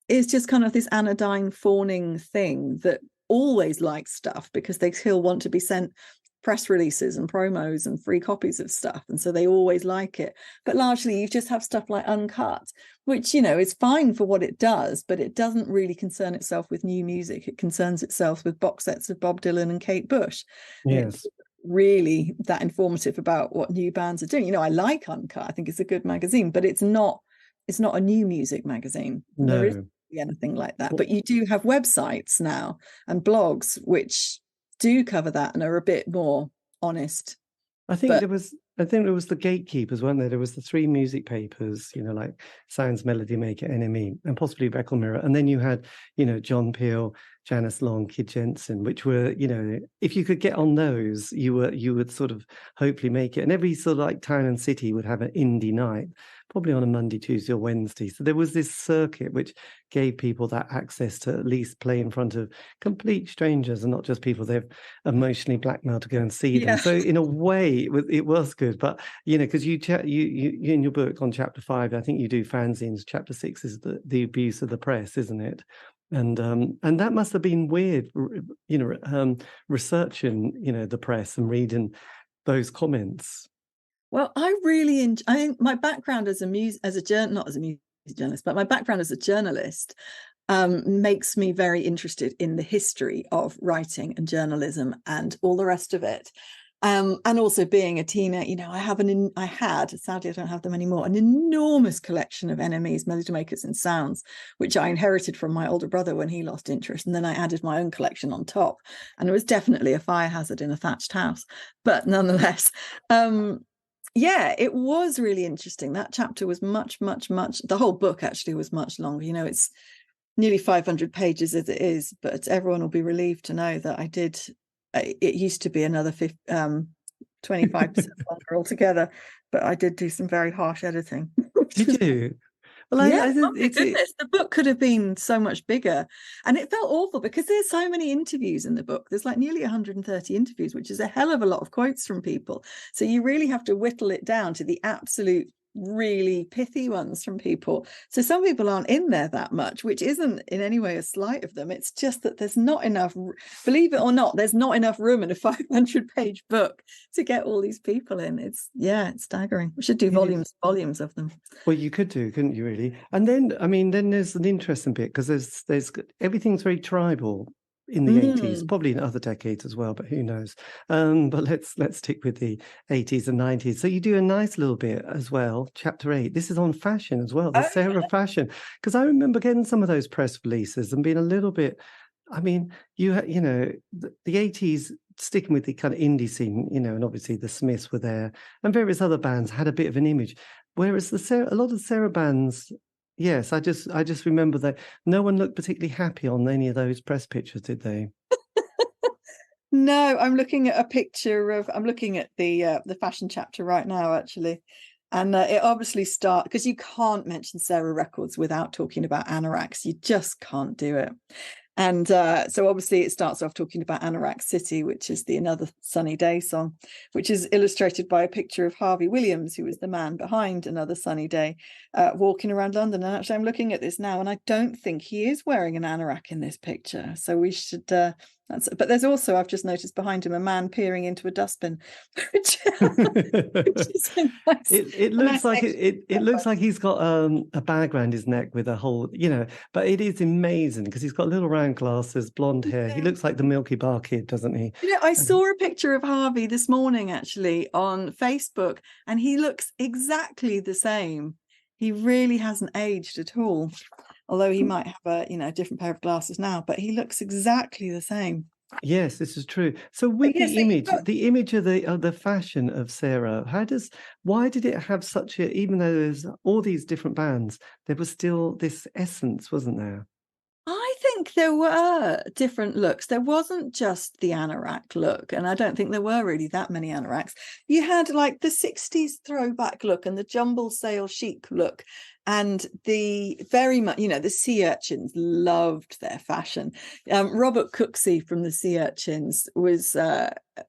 is just kind of this anodyne fawning thing that always likes stuff because they still want to be sent press releases and promos and free copies of stuff, and so they always like it. But largely you just have stuff like Uncut, which is fine for what it does, but it doesn't really concern itself with new music. It concerns itself with box sets of Bob Dylan and Kate Bush. It's really that informative about what new bands are doing. I like Uncut, I think it's a good magazine, but it's not a new music magazine. No. There isn't anything like that. But you do have websites now and blogs which do cover that and are a bit more honest. I think there was the gatekeepers, weren't there? There was the three music papers, like Sounds, Melody Maker, NME, and possibly Record Mirror. And then you had, John Peel, Janice Long, Kid Jensen, which were, if you could get on those, you would sort of hopefully make it. And every sort of like town and city would have an indie night, probably on a Monday, Tuesday, or Wednesday. So there was this circuit which gave people that access to at least play in front of complete strangers and not just people they've emotionally blackmailed to go and see them. So in a way, it was good. But because you in your book on chapter 5, I think you do fanzines. Chapter 6 is the abuse of the press, isn't it? And that must have been weird, researching the press and reading those comments. Well, I really enjoy. My background as a music journalist, but my background as a journalist makes me very interested in the history of writing and journalism and all the rest of it. And also being a teen, I had, sadly I don't have them anymore, an enormous collection of NMEs, Melody Makers and Sounds, which I inherited from my older brother when he lost interest. And then I added my own collection on top. And it was definitely a fire hazard in a thatched house. But nonetheless, it was really interesting. That chapter was much, the whole book actually was much longer. It's nearly 500 pages as it is, but everyone will be relieved to know that I did. It used to be another 25% longer altogether, but I did do some very harsh editing. Did you? Well, goodness, the book could have been so much bigger, and it felt awful because there's so many interviews in the book. There's like nearly 130 interviews, which is a hell of a lot of quotes from people. So you really have to whittle it down to the absolute really pithy ones from people. So some people aren't in there that much, which isn't in any way a slight of them. It's just that there's not enough, believe it or not, there's not enough room in a 500-page book to get all these people in. It's staggering. We should do volumes of them. Well, you could do, couldn't you, really? And then there's an interesting bit because there's everything's very tribal in the 80s, probably in other decades as well, but who knows? But let's stick with the 80s and 90s. So you do a nice little bit as well, chapter 8. This is on fashion as well, the Sarah fashion. Because I remember getting some of those press releases and being a little bit, the 80s, sticking with the kind of indie scene, and obviously the Smiths were there and various other bands had a bit of an image. Whereas a lot of the Sarah bands, yes, I just remember that no one looked particularly happy on any of those press pictures, did they? No, I'm looking at a picture of. I'm looking at the fashion chapter right now, actually, and it obviously starts because you can't mention Sarah Records without talking about anoraks. You just can't do it. And so obviously it starts off talking about Anorak City, which is the Another Sunny Day song, which is illustrated by a picture of Harvey Williams, who was the man behind Another Sunny Day, walking around London. And actually I'm looking at this now, and I don't think he is wearing an anorak in this picture. So we should... but there's also, I've just noticed behind him, a man peering into a dustbin, which is a nice, it looks like it looks like he's got a bag around his neck with a whole, but it is amazing because he's got little round glasses, blonde hair. He looks like the Milky Bar Kid, doesn't he? I saw a picture of Harvey this morning actually on Facebook, and he looks exactly the same. He really hasn't aged at all, although he might have a different pair of glasses now, but he looks exactly the same. Yes, this is true. So with the image of the fashion of Sarah, why did it have such a, even though there's all these different bands, there was still this essence, wasn't there? I think there were different looks. There wasn't just the anorak look, and I don't think there were really that many anoraks. You had like the 60s throwback look and the jumble sale chic look, and the very much, the Sea Urchins loved their fashion. Robert Cooksey from the Sea Urchins was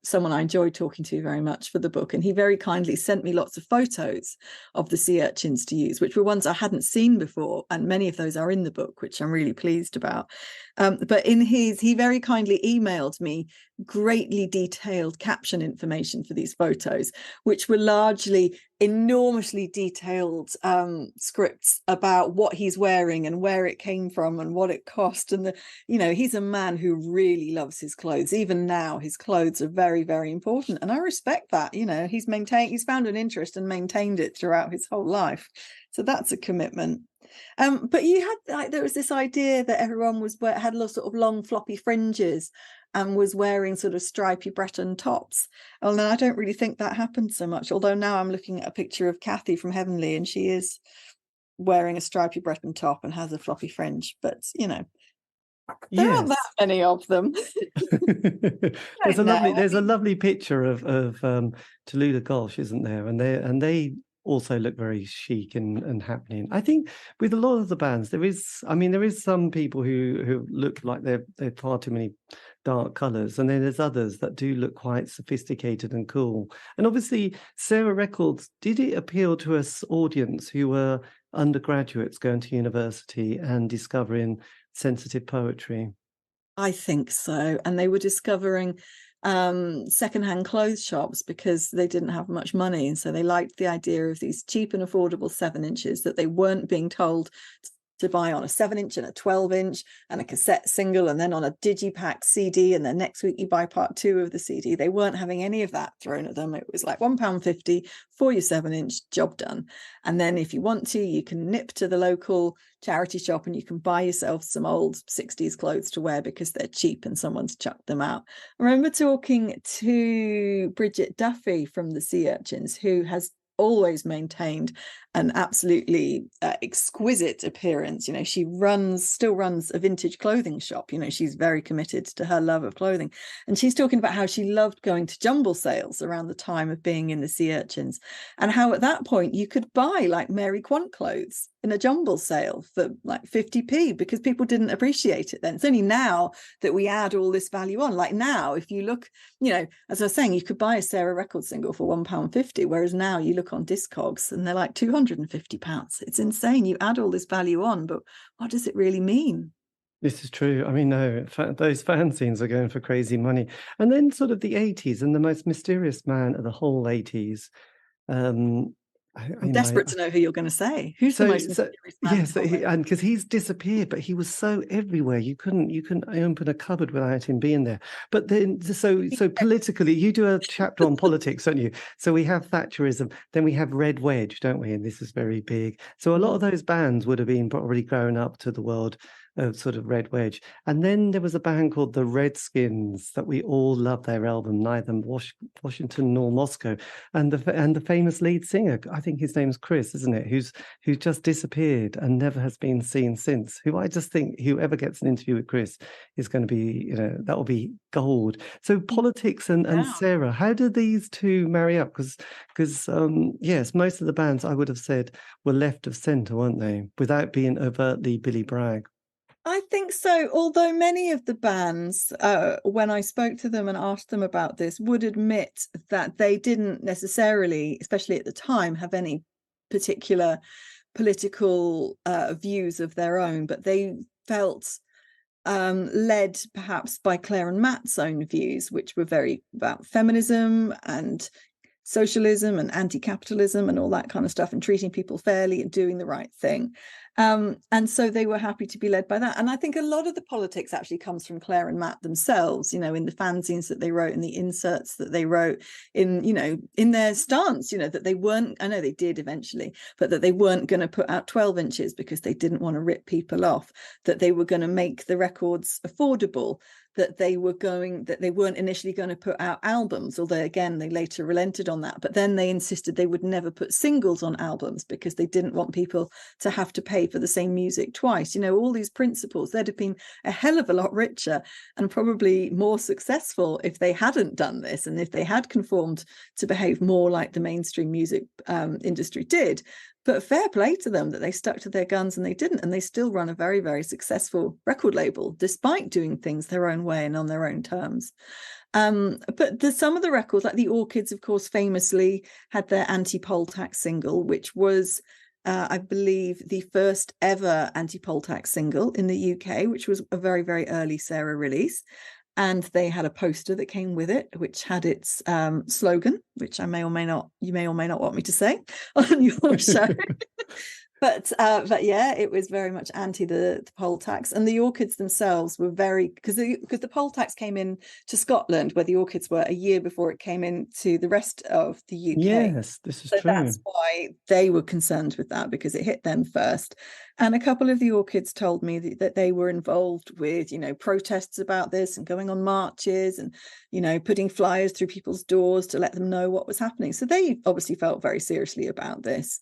someone I enjoyed talking to very much for the book, and he very kindly sent me lots of photos of the Sea Urchins to use, which were ones I hadn't seen before, and many of those are in the book, which I'm really pleased about. But he very kindly emailed me greatly detailed caption information for these photos, which were largely enormously detailed scripts about what he's wearing and where it came from and what it cost. And he's a man who really loves his clothes. Even now, his clothes are very, very important, and I respect that. He's found an interest and maintained it throughout his whole life, so that's a commitment. But you had there was this idea that everyone had lots sort of long floppy fringes and was wearing sort of stripy Breton tops. And I don't really think that happened so much, although now I'm looking at a picture of Kathy from Heavenly, and she is wearing a stripy Breton top and has a floppy fringe, but there aren't that many of them. There's a lovely picture of Tallulah Gosh, isn't there? And they also look very chic and happening. I think with a lot of the bands, there is some people who look like they're far too many dark colours, and then there's others that do look quite sophisticated and cool. And obviously, Sarah Records, did it appeal to an audience who were undergraduates going to university and discovering sensitive poetry? I think so. And they were discovering secondhand clothes shops because they didn't have much money, and so they liked the idea of these cheap and affordable 7-inches that they weren't being told to buy on a 7-inch and a 12-inch and a cassette single, and then on a digipack CD, and then next week you buy part 2 of the CD. They weren't having any of that thrown at them. It was like £1.50 for your 7-inch, job done. And then if you want to, you can nip to the local charity shop and you can buy yourself some old 60s clothes to wear because they're cheap and someone's chucked them out. I remember talking to Bridget Duffy from the Sea Urchins, who has always maintained an absolutely exquisite appearance. She still runs a vintage clothing shop. She's very committed to her love of clothing, and she's talking about how she loved going to jumble sales around the time of being in the Sea Urchins, and how at that point you could buy like Mary Quant clothes in a jumble sale for like 50p because people didn't appreciate it then. It's only now that we add all this value on. Like now, if you look, as I was saying, you could buy a Sarah Records single for £1.50, whereas now you look on Discogs and they're like £250. It's insane. You add all this value on, but what does it really mean? This is true. I mean, no, those fanzines are going for crazy money. And then sort of the 80s, and the most mysterious man of the whole 80s. I'm desperate to know who you're going to say. Who's the most mysterious man? Yes, and because he's disappeared, but he was so everywhere. You couldn't open a cupboard without him being there. But then, so politically, you do a chapter on politics, don't you? So we have Thatcherism, then we have Red Wedge, don't we? And this is very big. So a lot of those bands would have been probably grown up to the world sort of Red Wedge. And then there was a band called the Redskins that we all loved their album, neither Washington nor Moscow. And the famous lead singer, I think his name's Chris, isn't it? Who's just disappeared and never has been seen since. Who I just think whoever gets an interview with Chris is going to be, that will be gold. So politics and Sarah, how do these two marry up? Because yes, most of the bands I would have said were left of centre, weren't they? Without being overtly Billy Bragg. I think so. Although many of the bands, when I spoke to them and asked them about this, would admit that they didn't necessarily, especially at the time, have any particular political views of their own, but they felt led perhaps by Claire and Matt's own views, which were very about feminism and socialism and anti-capitalism and all that kind of stuff, and treating people fairly and doing the right thing. And so they were happy to be led by that. And I think a lot of the politics actually comes from Claire and Matt themselves, in the fanzines that they wrote, in the inserts that they wrote, in their stance, that they weren't, I know they did eventually, but that they weren't going to put out 12 inches because they didn't want to rip people off, that they were going to make the records affordable, that they weren't initially going to put out albums, although again they later relented on that, but then they insisted they would never put singles on albums because they didn't want people to have to pay for the same music twice. All these principles. They'd have been a hell of a lot richer and probably more successful if they hadn't done this, and if they had conformed to behave more like the mainstream music industry did. But fair play to them that they stuck to their guns and they didn't, and they still run a very, very successful record label despite doing things their own way and on their own terms. But some of the records, like the Orchids, of course, famously had their anti-poll tax single, which was I believe the first ever anti-poll tax single in the UK, which was a very, very early Sarah release. And they had a poster that came with it, which had its slogan, which you may or may not want me to say on your show. But yeah, it was very much anti the poll tax. And the Orchids themselves were very, because the poll tax came in to Scotland, where the Orchids were, a year before it came into the rest of the UK. Yes, this is true. That's why they were concerned with that, because it hit them first. And a couple of the Orchids told me that they were involved with, protests about this and going on marches and, putting flyers through people's doors to let them know what was happening. So they obviously felt very seriously about this.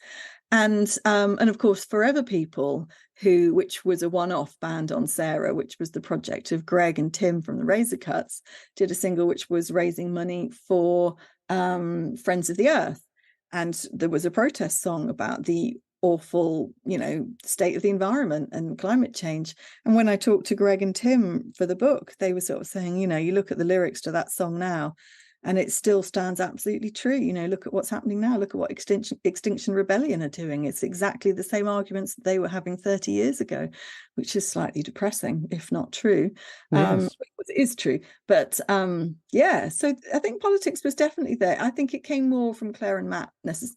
And of course, Forever People, which was a one-off band on Sarah, which was the project of Greg and Tim from the Razor Cuts, did a single which was raising money for Friends of the Earth. And there was a protest song about the awful, state of the environment and climate change. And when I talked to Greg and Tim for the book, they were sort of saying, you look at the lyrics to that song now, and it still stands absolutely true. Look at what's happening now. Look at what Extinction Rebellion are doing. It's exactly the same arguments that they were having 30 years ago, which is slightly depressing, if not true. Yes. It is true. But yeah, so I think politics was definitely there. I think it came more from Claire and Matt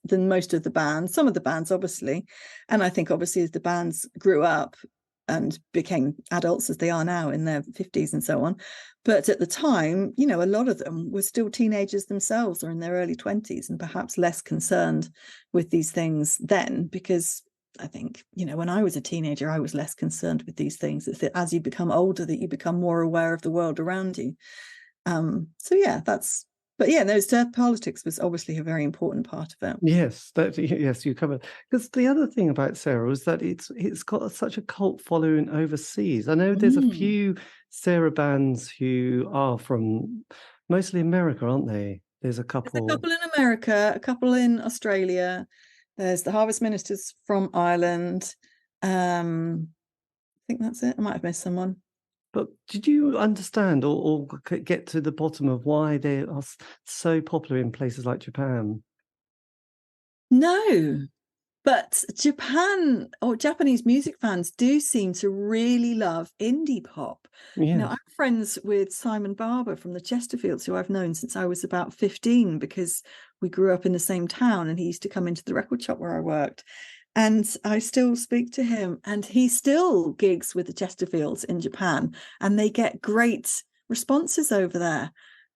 than most of the bands. Some of the bands, obviously. And I think, obviously, as the bands grew up and became adults as they are now in their 50s and so on. But at the time, a lot of them were still teenagers themselves or in their early 20s and perhaps less concerned with these things then, because I think, when I was a teenager, I was less concerned with these things. It's that as you become older that you become more aware of the world around you. So yeah, but yeah, politics was obviously a very important part of it. Yes, you covered. Because the other thing about Sarah is that it's got such a cult following overseas. I know there's a few Sarah bands who are from mostly America, aren't they? There's a couple. There's a couple in America, a couple in Australia. There's the Harvest Ministers from Ireland. I think that's it. I might have missed someone. But did you understand or get to the bottom of why they are so popular in places like Japan? No, but Japan or Japanese music fans do seem to really love indie pop. Yeah. I'm friends with Simon Barber from the Chesterfields, who I've known since I was about 15 because we grew up in the same town, and he used to come into the record shop where I worked. And I still speak to him, and he still gigs with the Chesterfields in Japan, and they get great responses over there.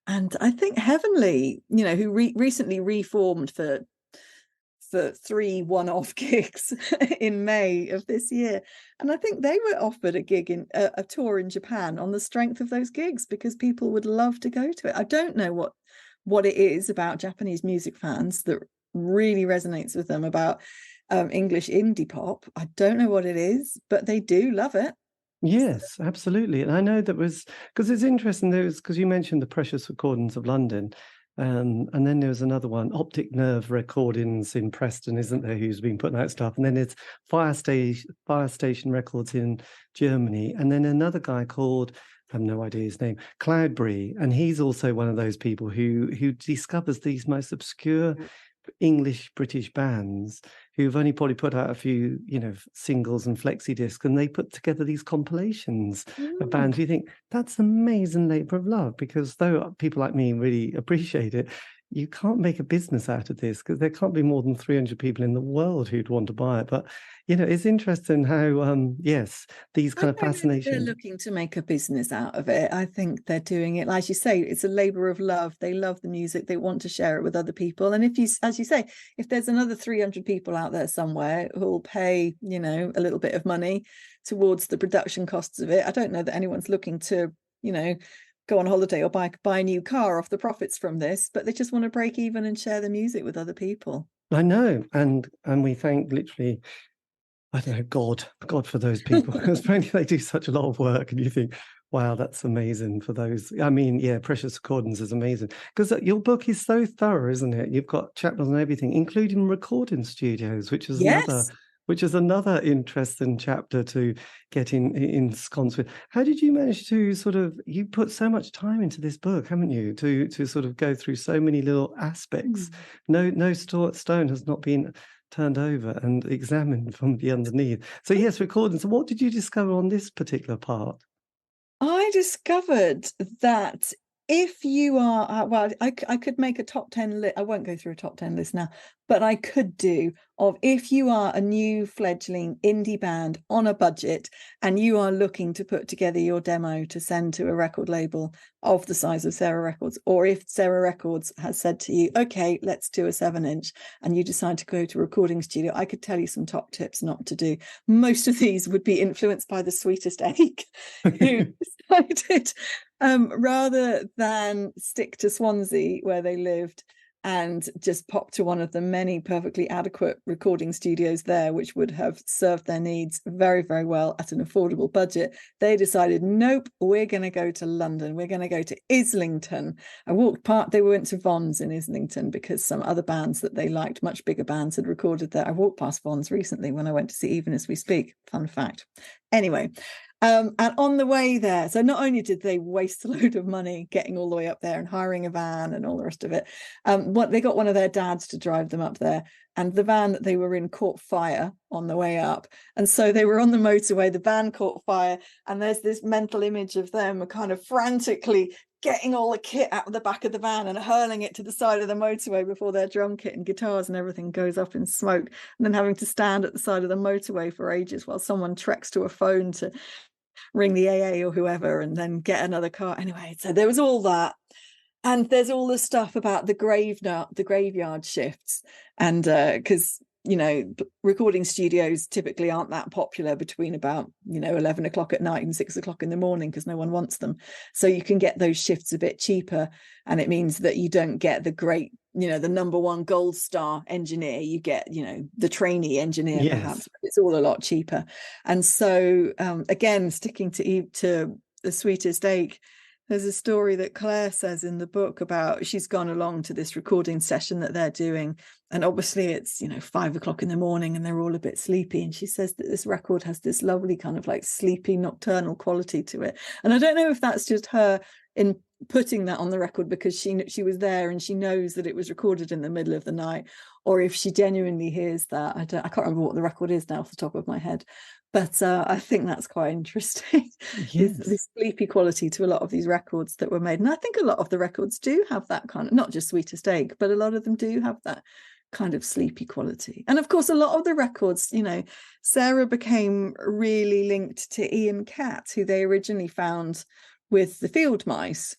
And I think Heavenly, who recently reformed for for 3 one-off gigs in May of this year, and I think they were offered a gig in a tour in Japan on the strength of those gigs, because people would love to go to it. I don't know what it is about Japanese music fans that really resonates with them about English indie pop. I don't know what it is, but they do love it. Yes, absolutely. And I know that was because it's interesting. There was, because you mentioned the Precious Recordings of London, and then there was another one, Optic Nerve Recordings in Preston, isn't there? Who's been putting out stuff, and then it's Fire Station Records in Germany, and then another guy called, I have no idea his name, Cloudberry, and he's also one of those people who discovers these most obscure English British bands who've only probably put out a few, singles and flexi discs, and they put together these compilations of bands. You think that's amazing labor of love, because though people like me really appreciate it, you can't make a business out of this, because there can't be more than 300 people in the world who'd want to buy it. But it's interesting how yes, these kind of fascination. They're looking to make a business out of it. I think they're doing it, like you say, it's a labor of love. They love the music, they want to share it with other people. And if you, as you say, if there's another 300 people out there somewhere who'll pay, a little bit of money towards the production costs of it, I don't know that anyone's looking to, go on holiday or buy a new car off the profits from this, but they just want to break even and share the music with other people. I know, and we thank, literally, I don't know, God for those people, because apparently they do such a lot of work, and you think, wow, that's amazing for those. I mean, yeah, Precious Recordings is amazing, because your book is so thorough, isn't it? You've got chapters on everything, including recording studios, which is another interesting chapter to get ensconced with. How did you manage to you put so much time into this book, haven't you, to sort of go through so many little aspects? No stone has not been turned over and examined from the underneath. So yes, recording. So what did you discover on this particular part? I discovered that if you are, I could make a top 10 list. I won't go through a top 10 list now, but I could do of, if you are a new fledgling indie band on a budget and you are looking to put together your demo to send to a record label of the size of Sarah Records, or if Sarah Records has said to you, okay, let's do a 7-inch, and you decide to go to a recording studio, I could tell you some top tips not to do. Most of these would be influenced by the Sweetest Egg, who decided rather than stick to Swansea where they lived and just pop to one of the many perfectly adequate recording studios there, which would have served their needs very, very well at an affordable budget, they decided, nope, we're going to go to London. We're going to go to Islington. They went to Vaughan's in Islington because some other bands that they liked, much bigger bands, had recorded there. I walked past Vaughan's recently when I went to see Even As We Speak. Fun fact. Anyway, and on the way there, so not only did they waste a load of money getting all the way up there and hiring a van and all the rest of it, they got one of their dads to drive them up there, and the van that they were in caught fire on the way up. And so they were on the motorway, the van caught fire, and there's this mental image of them kind of frantically getting all the kit out of the back of the van and hurling it to the side of the motorway before their drum kit and guitars and everything goes up in smoke, and then having to stand at the side of the motorway for ages while someone treks to a phone to ring the AA or whoever and then get another car. Anyway, so there was all that. And there's all the stuff about the graveyard shifts. And because, recording studios typically aren't that popular between about, 11 o'clock at night and 6 o'clock in the morning, because no one wants them. So you can get those shifts a bit cheaper. And it means that you don't get the great, the number one gold star engineer. You get, the trainee engineer, yes, perhaps. It's all a lot cheaper. And so, again, sticking to the Sweetest Egg, there's a story that Claire says in the book about, she's gone along to this recording session that they're doing. And obviously it's, 5 o'clock in the morning and they're all a bit sleepy. And she says that this record has this lovely kind of like sleepy nocturnal quality to it. And I don't know if that's just her in putting that on the record because she was there and she knows that it was recorded in the middle of the night, or if she genuinely hears that. I can't remember what the record is now off the top of my head. But I think that's quite interesting. Yes. This sleepy quality to a lot of these records that were made. And I think a lot of the records do have that kind of, not just Sweetest Egg, but a lot of them do have that kind of sleepy quality. And of course, a lot of the records, Sarah became really linked to Ian Catt, who they originally found with the Field Mice.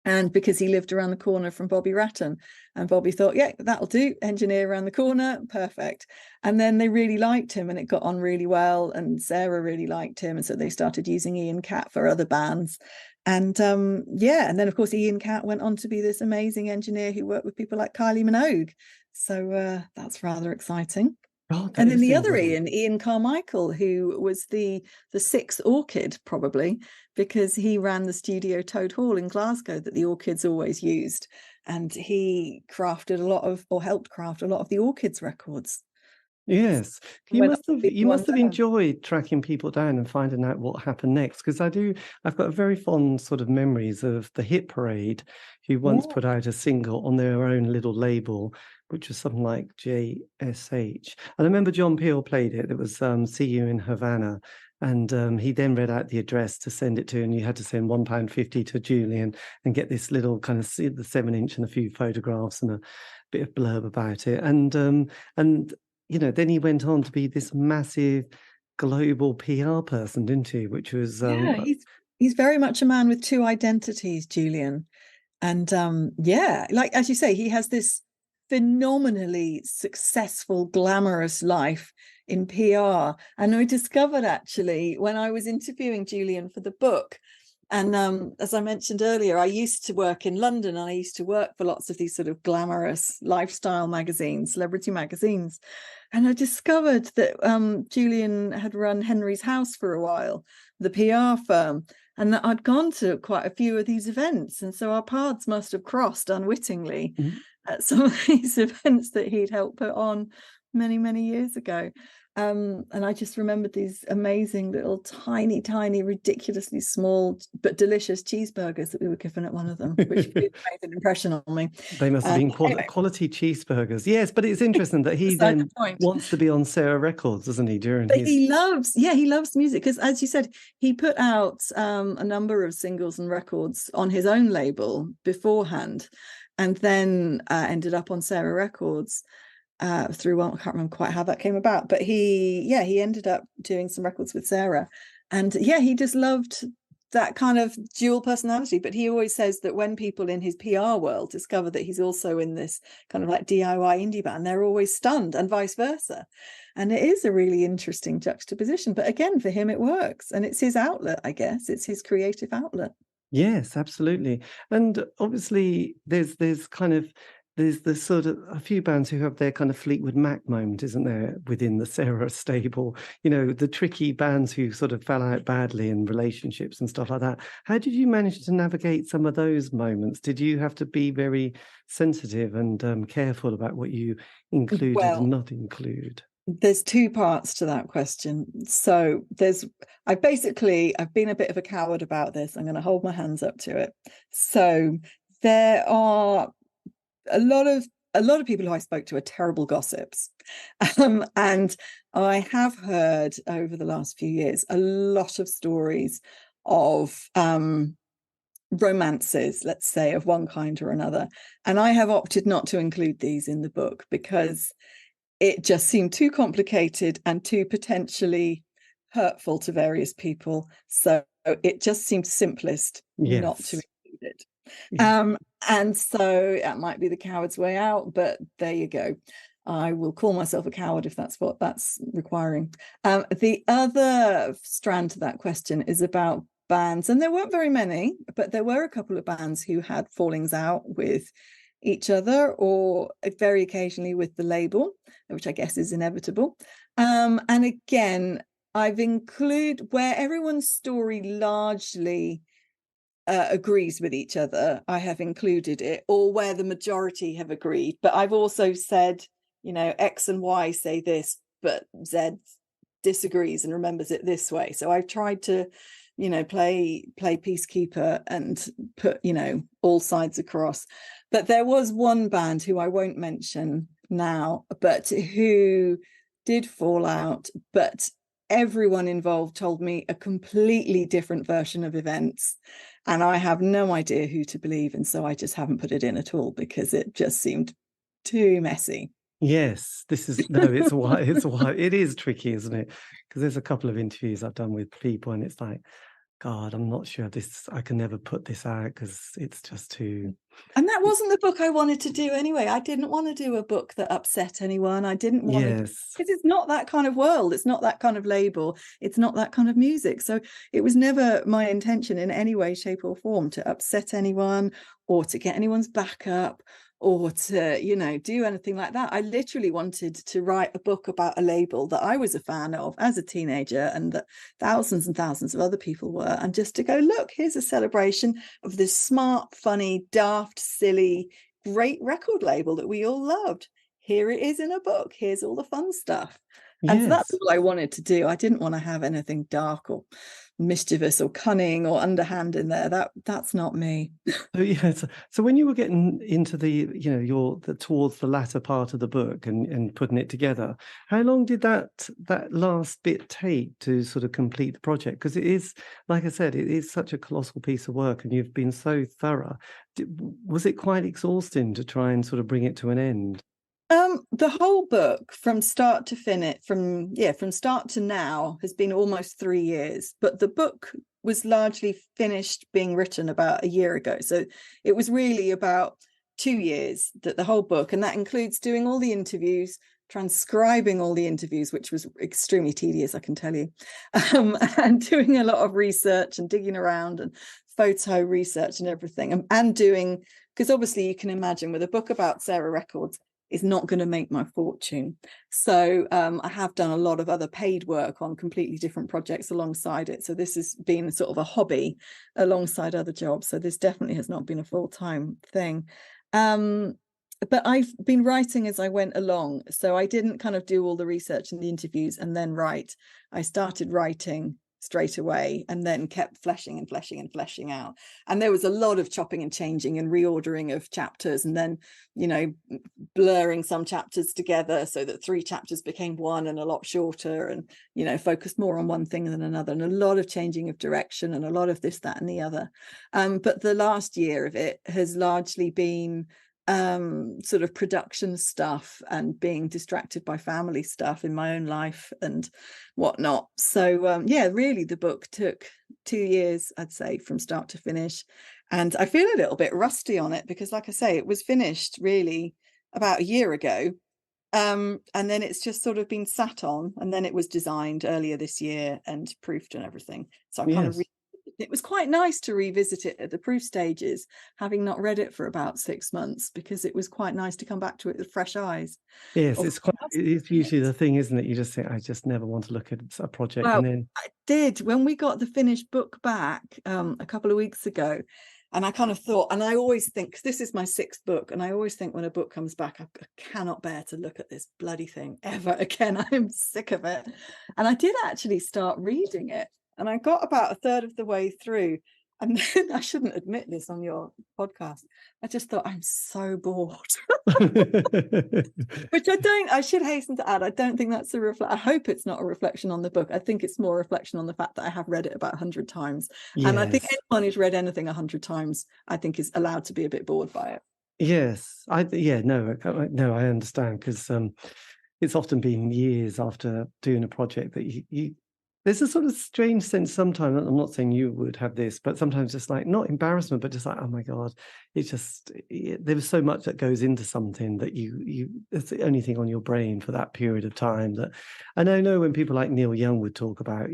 And because he lived around the corner from Bobby Ratton, and Bobby thought, yeah, that'll do, engineer around the corner, perfect. And then they really liked him and it got on really well, and Sarah really liked him, and so they started using Ian Catt for other bands. And and then of course Ian Catt went on to be this amazing engineer who worked with people like Kylie Minogue. So that's rather exciting. Oh, that And then is the other incredible. Ian Carmichael, who was the sixth Orchid, probably, because he ran the studio Toad Hall in Glasgow that the Orchids always used. And he crafted a lot of, or helped craft a lot of the Orchids records. Yes, Went on to be you one must have down. enjoyed tracking people down and finding out what happened next. Because I've got very fond sort of memories of the Hit Parade, who once Yeah. put out a single on their own little label, which was something like JSH. And I remember John Peel played it. It was "See You in Havana," and he then read out the address to send it to, and you had to send £1.50 to Julian and get this little kind of the 7-inch and a few photographs and a bit of blurb about it, and then he went on to be this massive global PR person, didn't he? Which was Yeah, he's very much a man with two identities, Julian. And like as you say, he has this phenomenally successful, glamorous life in PR. And I discovered actually when I was interviewing Julian for the book, and as I mentioned earlier, I used to work in London, and I used to work for lots of these sort of glamorous lifestyle magazines, celebrity magazines. And I discovered that Julian had run Henry's House for a while, the PR firm, and that I'd gone to quite a few of these events. And so our paths must have crossed unwittingly at some of these events that he'd helped put on many, many years ago. And I just remembered these amazing little tiny, tiny, ridiculously small but delicious cheeseburgers that we were given at one of them, which made an impression on me. They must have been Anyway, quality cheeseburgers. Yes, but it's interesting that he beside the then point. wants to be on Sarah Records, doesn't he? During But his he loves music, because as you said, he put out a number of singles and records on his own label beforehand, and then ended up on Sarah Records through one. I can't remember quite how that came about, but he ended up doing some records with Sarah, and he just loved that kind of dual personality. But he always says that when people in his PR world discover that he's also in this kind of like DIY indie band, they're always stunned, and vice versa. And it is a really interesting juxtaposition. But again, for him, it works. And it's his outlet, I guess. It's his creative outlet. Yes, absolutely. And obviously there's the sort of a few bands who have their kind of Fleetwood Mac moment, isn't there, within the Sarah stable? The tricky bands who sort of fell out badly in relationships and stuff like that. How did you manage to navigate some of those moments? Did you have to be very sensitive and careful about what you included and not include? There's two parts to that question. So I've been a bit of a coward about this. I'm going to hold my hands up to it. So there are a lot of people who I spoke to are terrible gossips. And I have heard over the last few years a lot of stories of romances, let's say, of one kind or another. And I have opted not to include these in the book because it just seemed too complicated and too potentially hurtful to various people. So it just seemed simplest not to include it. And so that might be the coward's way out, but there you go. I will call myself a coward if that's what that's requiring. The other strand to that question is about bands, and there weren't very many, but there were a couple of bands who had fallings out with each other, or very occasionally with the label, which I guess is inevitable. And again, I've included where everyone's story largely agrees with each other. I have included it, or where the majority have agreed. But I've also said, X and Y say this, but Z disagrees and remembers it this way. So I've tried to, play peacekeeper and put, all sides across. But there was one band who I won't mention now, but who did fall out, but everyone involved told me a completely different version of events, and I have no idea who to believe, and so I just haven't put it in at all because it just seemed too messy. Yes, it's why it is tricky, isn't it? Because there's a couple of interviews I've done with people, and it's like, God, I'm not sure I can never put this out because it's just too. And that wasn't the book I wanted to do anyway. I didn't want to do a book that upset anyone. I didn't want to, Yes. because it's not that kind of world. It's not that kind of label. It's not that kind of music. So it was never my intention in any way, shape, or form to upset anyone or to get anyone's back up or to, do anything like that. I literally wanted to write a book about a label that I was a fan of as a teenager and that thousands and thousands of other people were. And just to go, look, here's a celebration of this smart, funny, daft, silly, great record label that we all loved. Here it is in a book. Here's all the fun stuff. And so that's Yes. all I wanted to do. I didn't want to have anything dark or mischievous or cunning or underhand in there. That's not me. So when you were getting into towards the latter part of the book and putting it together, how long did that last bit take to sort of complete the project? Because it is, like I said, it is such a colossal piece of work, and you've been so thorough. Was it quite exhausting to try and sort of bring it to an end? The whole book from start to finish, from start to now, has been almost 3 years, but the book was largely finished being written about a year ago. So it was really about 2 years, that the whole book, and that includes doing all the interviews, transcribing all the interviews, which was extremely tedious, I can tell you, and doing a lot of research and digging around and photo research and everything, and doing, because obviously you can imagine with a book about Sarah Records, is not going to make my fortune. So I have done a lot of other paid work on completely different projects alongside it. So this has been sort of a hobby alongside other jobs. So this definitely has not been a full-time thing. But I've been writing as I went along. So I didn't kind of do all the research and the interviews and then write. I started writing straight away and then kept fleshing out. And there was a lot of chopping and changing and reordering of chapters, and then blurring some chapters together so that 3 chapters became one and a lot shorter, and focused more on one thing than another, and a lot of changing of direction and a lot of this, that and the other. But the last year of it has largely been sort of production stuff and being distracted by family stuff in my own life and whatnot. So really the book took 2 years, I'd say, from start to finish. And I feel a little bit rusty on it because, like I say, it was finished really about a year ago. And then it's just sort of been sat on, and then it was designed earlier this year and proofed and everything. So I kind of it was quite nice to revisit it at the proof stages, having not read it for about 6 months, because it was quite nice to come back to it with fresh eyes. Yes, it's usually the thing, isn't it? You just think, I just never want to look at a project. Well, And then I did when we got the finished book back a couple of weeks ago. And I kind of thought, and I always think, 'cause this is my 6th book, and I always think when a book comes back, I cannot bear to look at this bloody thing ever again. I'm sick of it. And I did actually start reading it. And I got about a third of the way through. And then I shouldn't admit this on your podcast. I just thought, I'm so bored. Which I should hasten to add, I don't think that's I hope it's not a reflection on the book. I think it's more a reflection on the fact that I have read it about 100 times. Yes. And I think anyone who's read anything 100 times, I think, is allowed to be a bit bored by it. Yes. I understand, because it's often been years after doing a project that you there's a sort of strange sense sometimes. I'm not saying you would have this, but sometimes just like, not embarrassment, but just like, oh my God, there was so much that goes into something that it's the only thing on your brain for that period of time. That, and I know when people like Neil Young would talk about,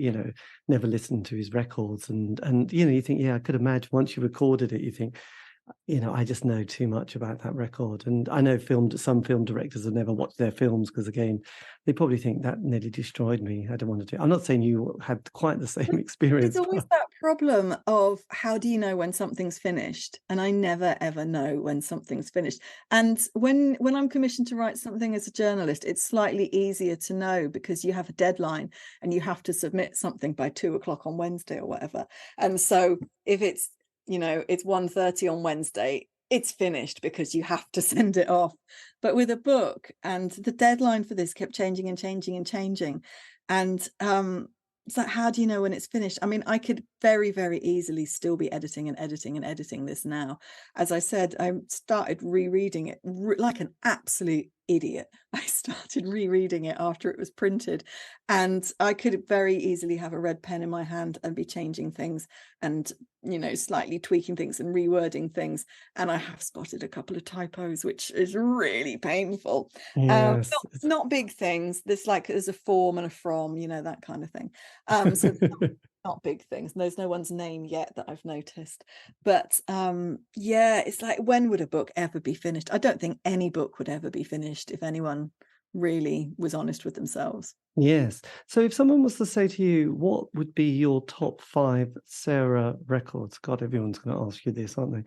never listened to his records, and you think, I could imagine once you recorded it, you think, I just know too much about that record. And I know some film directors have never watched their films because, again, they probably think that nearly destroyed me. I don't want to do it. I'm not saying you had quite the same experience. There's always that problem of, how do you know when something's finished? And I never, ever know when something's finished. And when I'm commissioned to write something as a journalist, it's slightly easier to know because you have a deadline and you have to submit something by 2:00 on Wednesday or whatever. And so if it's it's 1:30 on Wednesday, it's finished because you have to send it off. But with a book, and the deadline for this kept changing and changing and changing. And it's like, how do you know when it's finished? I mean, I could very, very easily still be editing this now. As I said, I started rereading it like an absolute idiot, I started rereading it after it was printed, and I could very easily have a red pen in my hand and be changing things and, you know, slightly tweaking things and rewording things. And I have spotted a couple of typos, which is really painful. Yes. Not big things. There's a form and a from, you know, that kind of thing. So not big things. There's no one's name yet that I've noticed. But yeah, it's like, when would a book ever be finished? I don't think any book would ever be finished if anyone really was honest with themselves. Yes. So if someone was to say to you, what would be your top 5 Sarah records? God, everyone's going to ask you this, aren't they?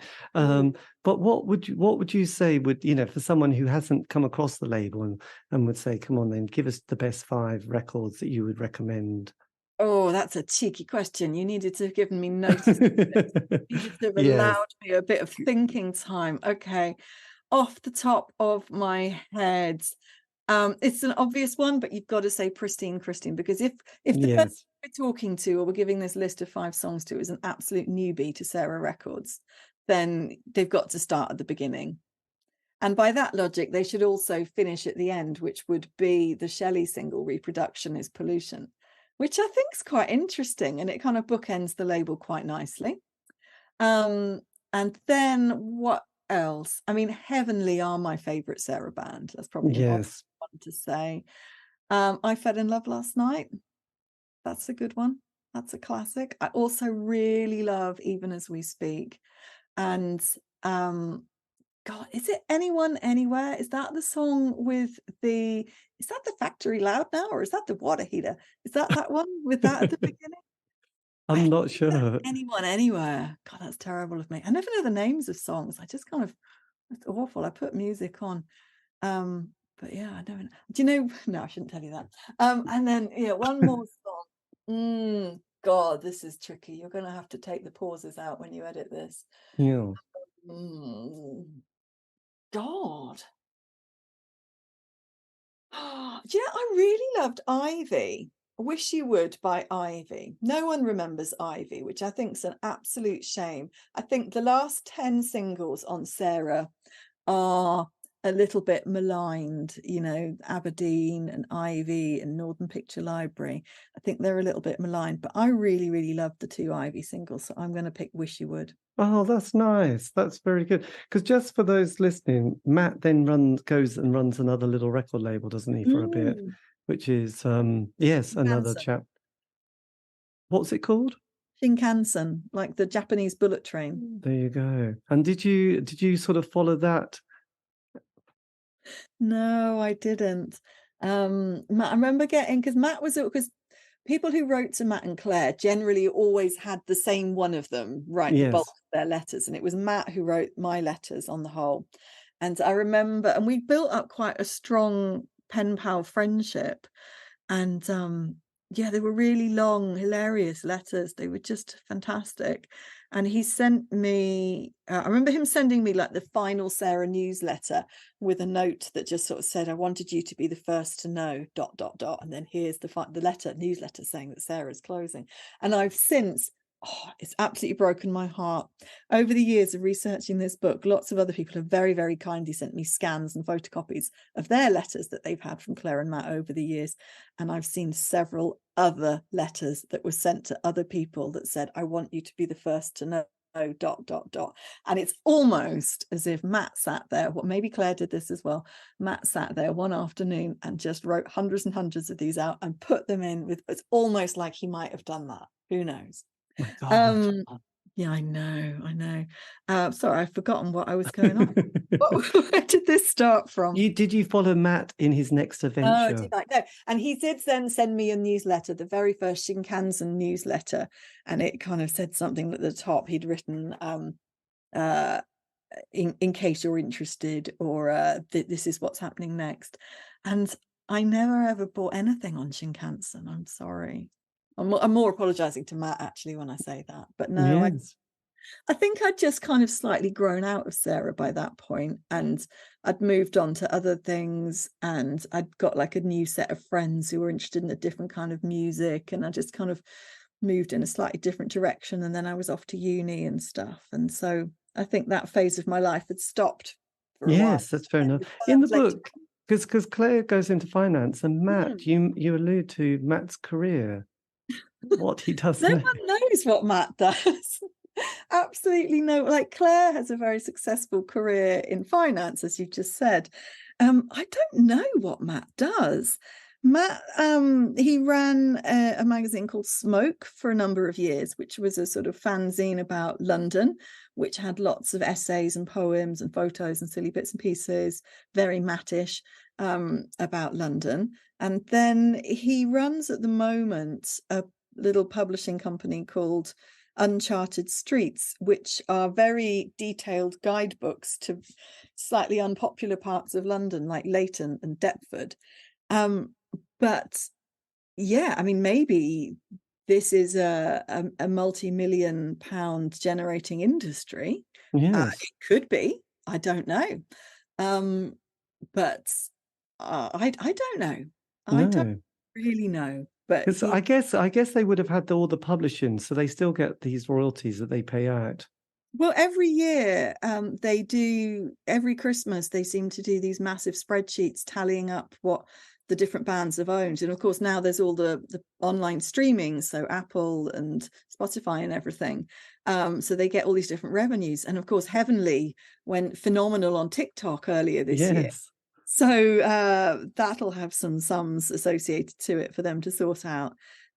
But what would you say would, you know, for someone who hasn't come across the label and would say, come on then, give us the best 5 records that you would recommend? Oh, that's a cheeky question. You needed to have given me notice. You needed to have allowed me a bit of thinking time. Okay. Off the top of my head, it's an obvious one, but you've got to say Pristine Christine, because if the person we're talking to, or we're giving this list of 5 songs to, is an absolute newbie to Sarah Records, then they've got to start at the beginning. And by that logic, they should also finish at the end, which would be the Shelley single, Reproduction is Pollution, which I think is quite interesting, and it kind of bookends the label quite nicely. And then what else? I mean, Heavenly are my favorite Sarah band. That's probably an obvious one to say. I Fell in Love Last Night. That's a good one. That's a classic. I also really love Even As We Speak. And God, is it Anyone Anywhere? Is that the song with is that the Factory Loud now, or is that the Water Heater? Is that one with that at the beginning? I'm not sure. Anyone Anywhere. God, that's terrible of me. I never know the names of songs. I just kind of, it's awful. I put music on. But yeah, I don't know. Do you know? No, I shouldn't tell you that. And then one more song. God, this is tricky. You're going to have to take the pauses out when you edit this. Yeah. God. Do you know, I really loved Ivy. Wish You Would by Ivy. No one remembers Ivy, which I think is an absolute shame. I think the last 10 singles on Sarah are a little bit maligned, you know, Aberdeen and Ivy and Northern Picture Library. I think they're a little bit maligned, but I really, really loved the 2 Ivy singles, so I'm going to pick Wish You Would. Oh, that's nice. That's very good. Because just for those listening, Matt then goes and runs another little record label, doesn't he, for a bit, which is another chap. What's it called? Shinkansen, like the Japanese bullet train. There you go. And did you sort of follow that? No, I didn't. I remember because people who wrote to Matt and Claire generally always had the same one of them write the bulk of their letters, and it was Matt who wrote my letters on the whole. And I remember, and we built up quite a strong pen pal friendship, and they were really long, hilarious letters. They were just fantastic. And he sent me, I remember him sending me like the final Sarah newsletter with a note that just sort of said, I wanted you to be the first to know, ... And then here's the newsletter saying that Sarah's closing. And I've since, it's absolutely broken my heart. Over the years of researching this book, lots of other people have very, very kindly sent me scans and photocopies of their letters that they've had from Claire and Matt over the years. And I've seen several other letters that were sent to other people that said, I want you to be the first to know, ... And it's almost as if Matt sat there, maybe Claire did this as well. Matt sat there one afternoon and just wrote hundreds and hundreds of these out and put them in it's almost like he might have done that. Who knows? Yeah, I know. Sorry, I've forgotten what I was going on. Where did this start from? Did you follow Matt in his next adventure? Did I? No. And he did then send me a newsletter, the very first Shinkansen newsletter, and it kind of said something at the top. He'd written, in case you're interested, or this is what's happening next. And I never ever bought anything on Shinkansen. I'm sorry. I'm more apologizing to Matt actually when I say that, but no, I think I'd just kind of slightly grown out of Sarah by that point, and I'd moved on to other things, and I'd got like a new set of friends who were interested in a different kind of music, and I just kind of moved in a slightly different direction, and then I was off to uni and stuff, and so I think that phase of my life had stopped for a while. Yes, that's fair enough. In the book, Because Claire goes into finance, and Matt, you allude to Matt's career, what he does No now. one knows what Matt does. Absolutely no. Like, Claire has a very successful career in finance, as you just said. I don't know what Matt does. Matt, he ran a magazine called Smoke for a number of years, which was a sort of fanzine about London, which had lots of essays and poems and photos and silly bits and pieces, very Mattish, about London. And then he runs at the moment a little publishing company called Uncharted Streets, which are very detailed guidebooks to slightly unpopular parts of London, like Leighton and Deptford. But yeah, I mean, maybe this is a multi-million pound generating industry. Yes. It could be. I don't know. But I don't know. I don't really know. But I guess they would have had all the publishing, so they still get these royalties that they pay out. Well, every year they do, every Christmas they seem to do these massive spreadsheets tallying up what the different bands have owned. And of course now there's all the online streaming, so Apple and Spotify and everything. So they get all these different revenues. And of course Heavenly went phenomenal on TikTok earlier this year. So that'll have some sums associated to it for them to sort out.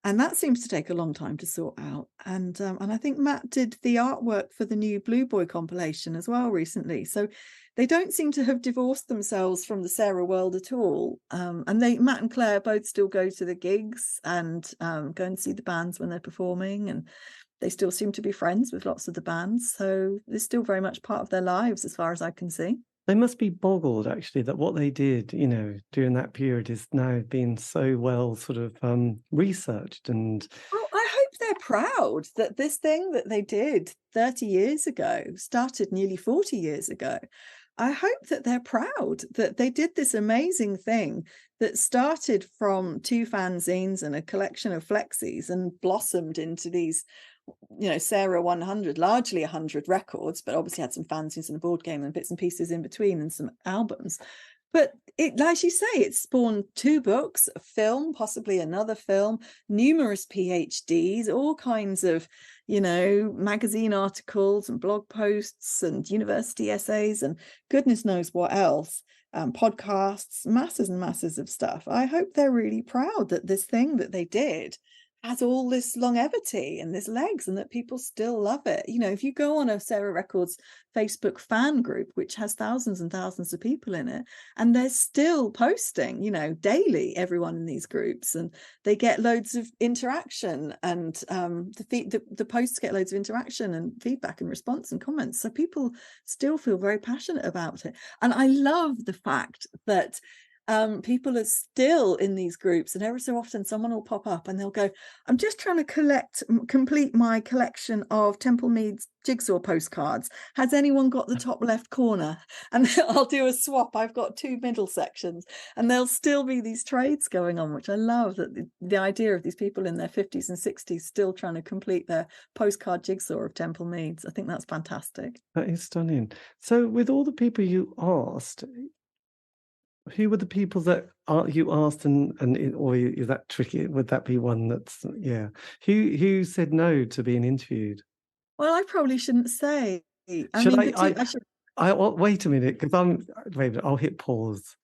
And that seems to take a long time to sort out. And I think Matt did the artwork for the new Blue Boy compilation as well recently. So they don't seem to have divorced themselves from the Sarah world at all. And Matt and Claire both still go to the gigs and go and see the bands when they're performing. And they still seem to be friends with lots of the bands. So it's still very much part of their lives as far as I can see. They must be boggled, actually, that what they did, during that period is now being so well sort of researched. And well, I hope they're proud that this thing that they did 30 years ago started nearly 40 years ago. I hope that they're proud that they did this amazing thing that started from 2 fanzines and a collection of flexies and blossomed into these, Sarah 100, largely 100 records, but obviously had some fanzines and a board game and bits and pieces in between and some albums. But it, like you say, it spawned 2 books, a film, possibly another film, numerous PhDs, all kinds of, magazine articles and blog posts and university essays and goodness knows what else, podcasts, masses and masses of stuff. I hope they're really proud that this thing that they did has all this longevity and this legs and that people still love it. If you go on a Sarah Records Facebook fan group, which has thousands and thousands of people in it, and they're still posting, daily, everyone in these groups, and they get loads of interaction, and the posts get loads of interaction and feedback and response and comments. So people still feel very passionate about it. And I love the fact that people are still in these groups, and every so often someone will pop up and they'll go, I'm just trying to complete my collection of Temple Meads jigsaw postcards. Has anyone got the top left corner? And I'll do a swap. I've got 2 middle sections, and there'll still be these trades going on, which I love, that the idea of these people in their 50s and 60s still trying to complete their postcard jigsaw of Temple Meads. I think that's fantastic. That is stunning. So with all the people you asked, who were the people that you asked, or is that tricky? Would that be one that's, who said no to being interviewed? Well, I probably shouldn't say. Wait a minute, because I'll hit pause.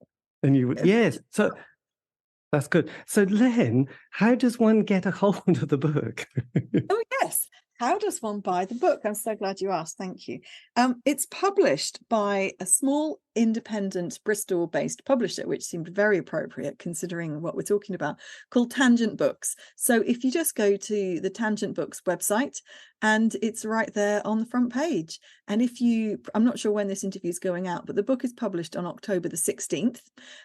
And you would, yes. So that's good. So Len, how does one get a hold of the book? Oh, yes. How does one buy the book? I'm so glad you asked. Thank you. It's published by a small independent Bristol-based publisher, which seemed very appropriate considering what we're talking about, called Tangent Books. So if you just go to the Tangent Books website, and it's right there on the front page. And I'm not sure when this interview is going out, but the book is published on October the 16th.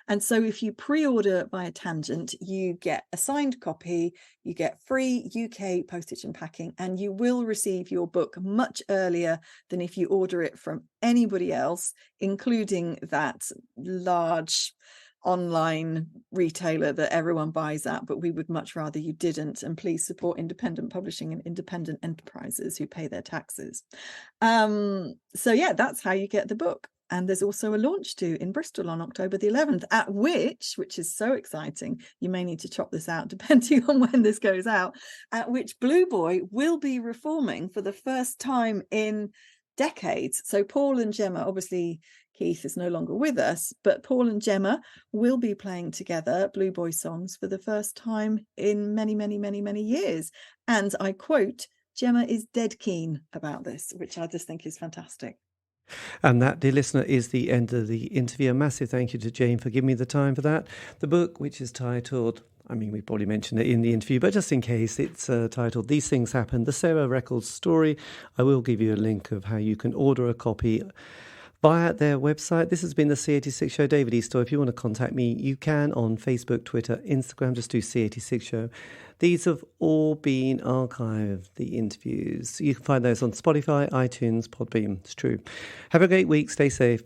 And so if you pre-order via Tangent, you get a signed copy, you get free UK postage and packing, and you will receive your book much earlier than if you order it from anybody else, including that large online retailer that everyone buys at, but we would much rather you didn't. And please support independent publishing and independent enterprises who pay their taxes. So yeah, that's how you get the book. And there's also a launch due in Bristol on October the 11th, at which is so exciting, you may need to chop this out depending on when this goes out, at which Blue Boy will be reforming for the first time in decades. So Paul and Gemma, obviously Keith is no longer with us, but Paul and Gemma will be playing together Blue Boy songs for the first time in many, many, many, many years. And I quote, Gemma is dead keen about this, which I just think is fantastic. And that, dear listener, is the end of the interview. A massive thank you to Jane for giving me the time for that. The book, which is titled, I mean, we probably mentioned it in the interview, but just in case, it's titled These Things Happen, The Sarah Records Story. I will give you a link of how you can order a copy via their website. This has been the C86 Show. David Eastaugh. If you want to contact me, you can on Facebook, Twitter, Instagram. Just do C86 Show. These have all been archived, the interviews. You can find those on Spotify, iTunes, Podbean. It's true. Have a great week. Stay safe.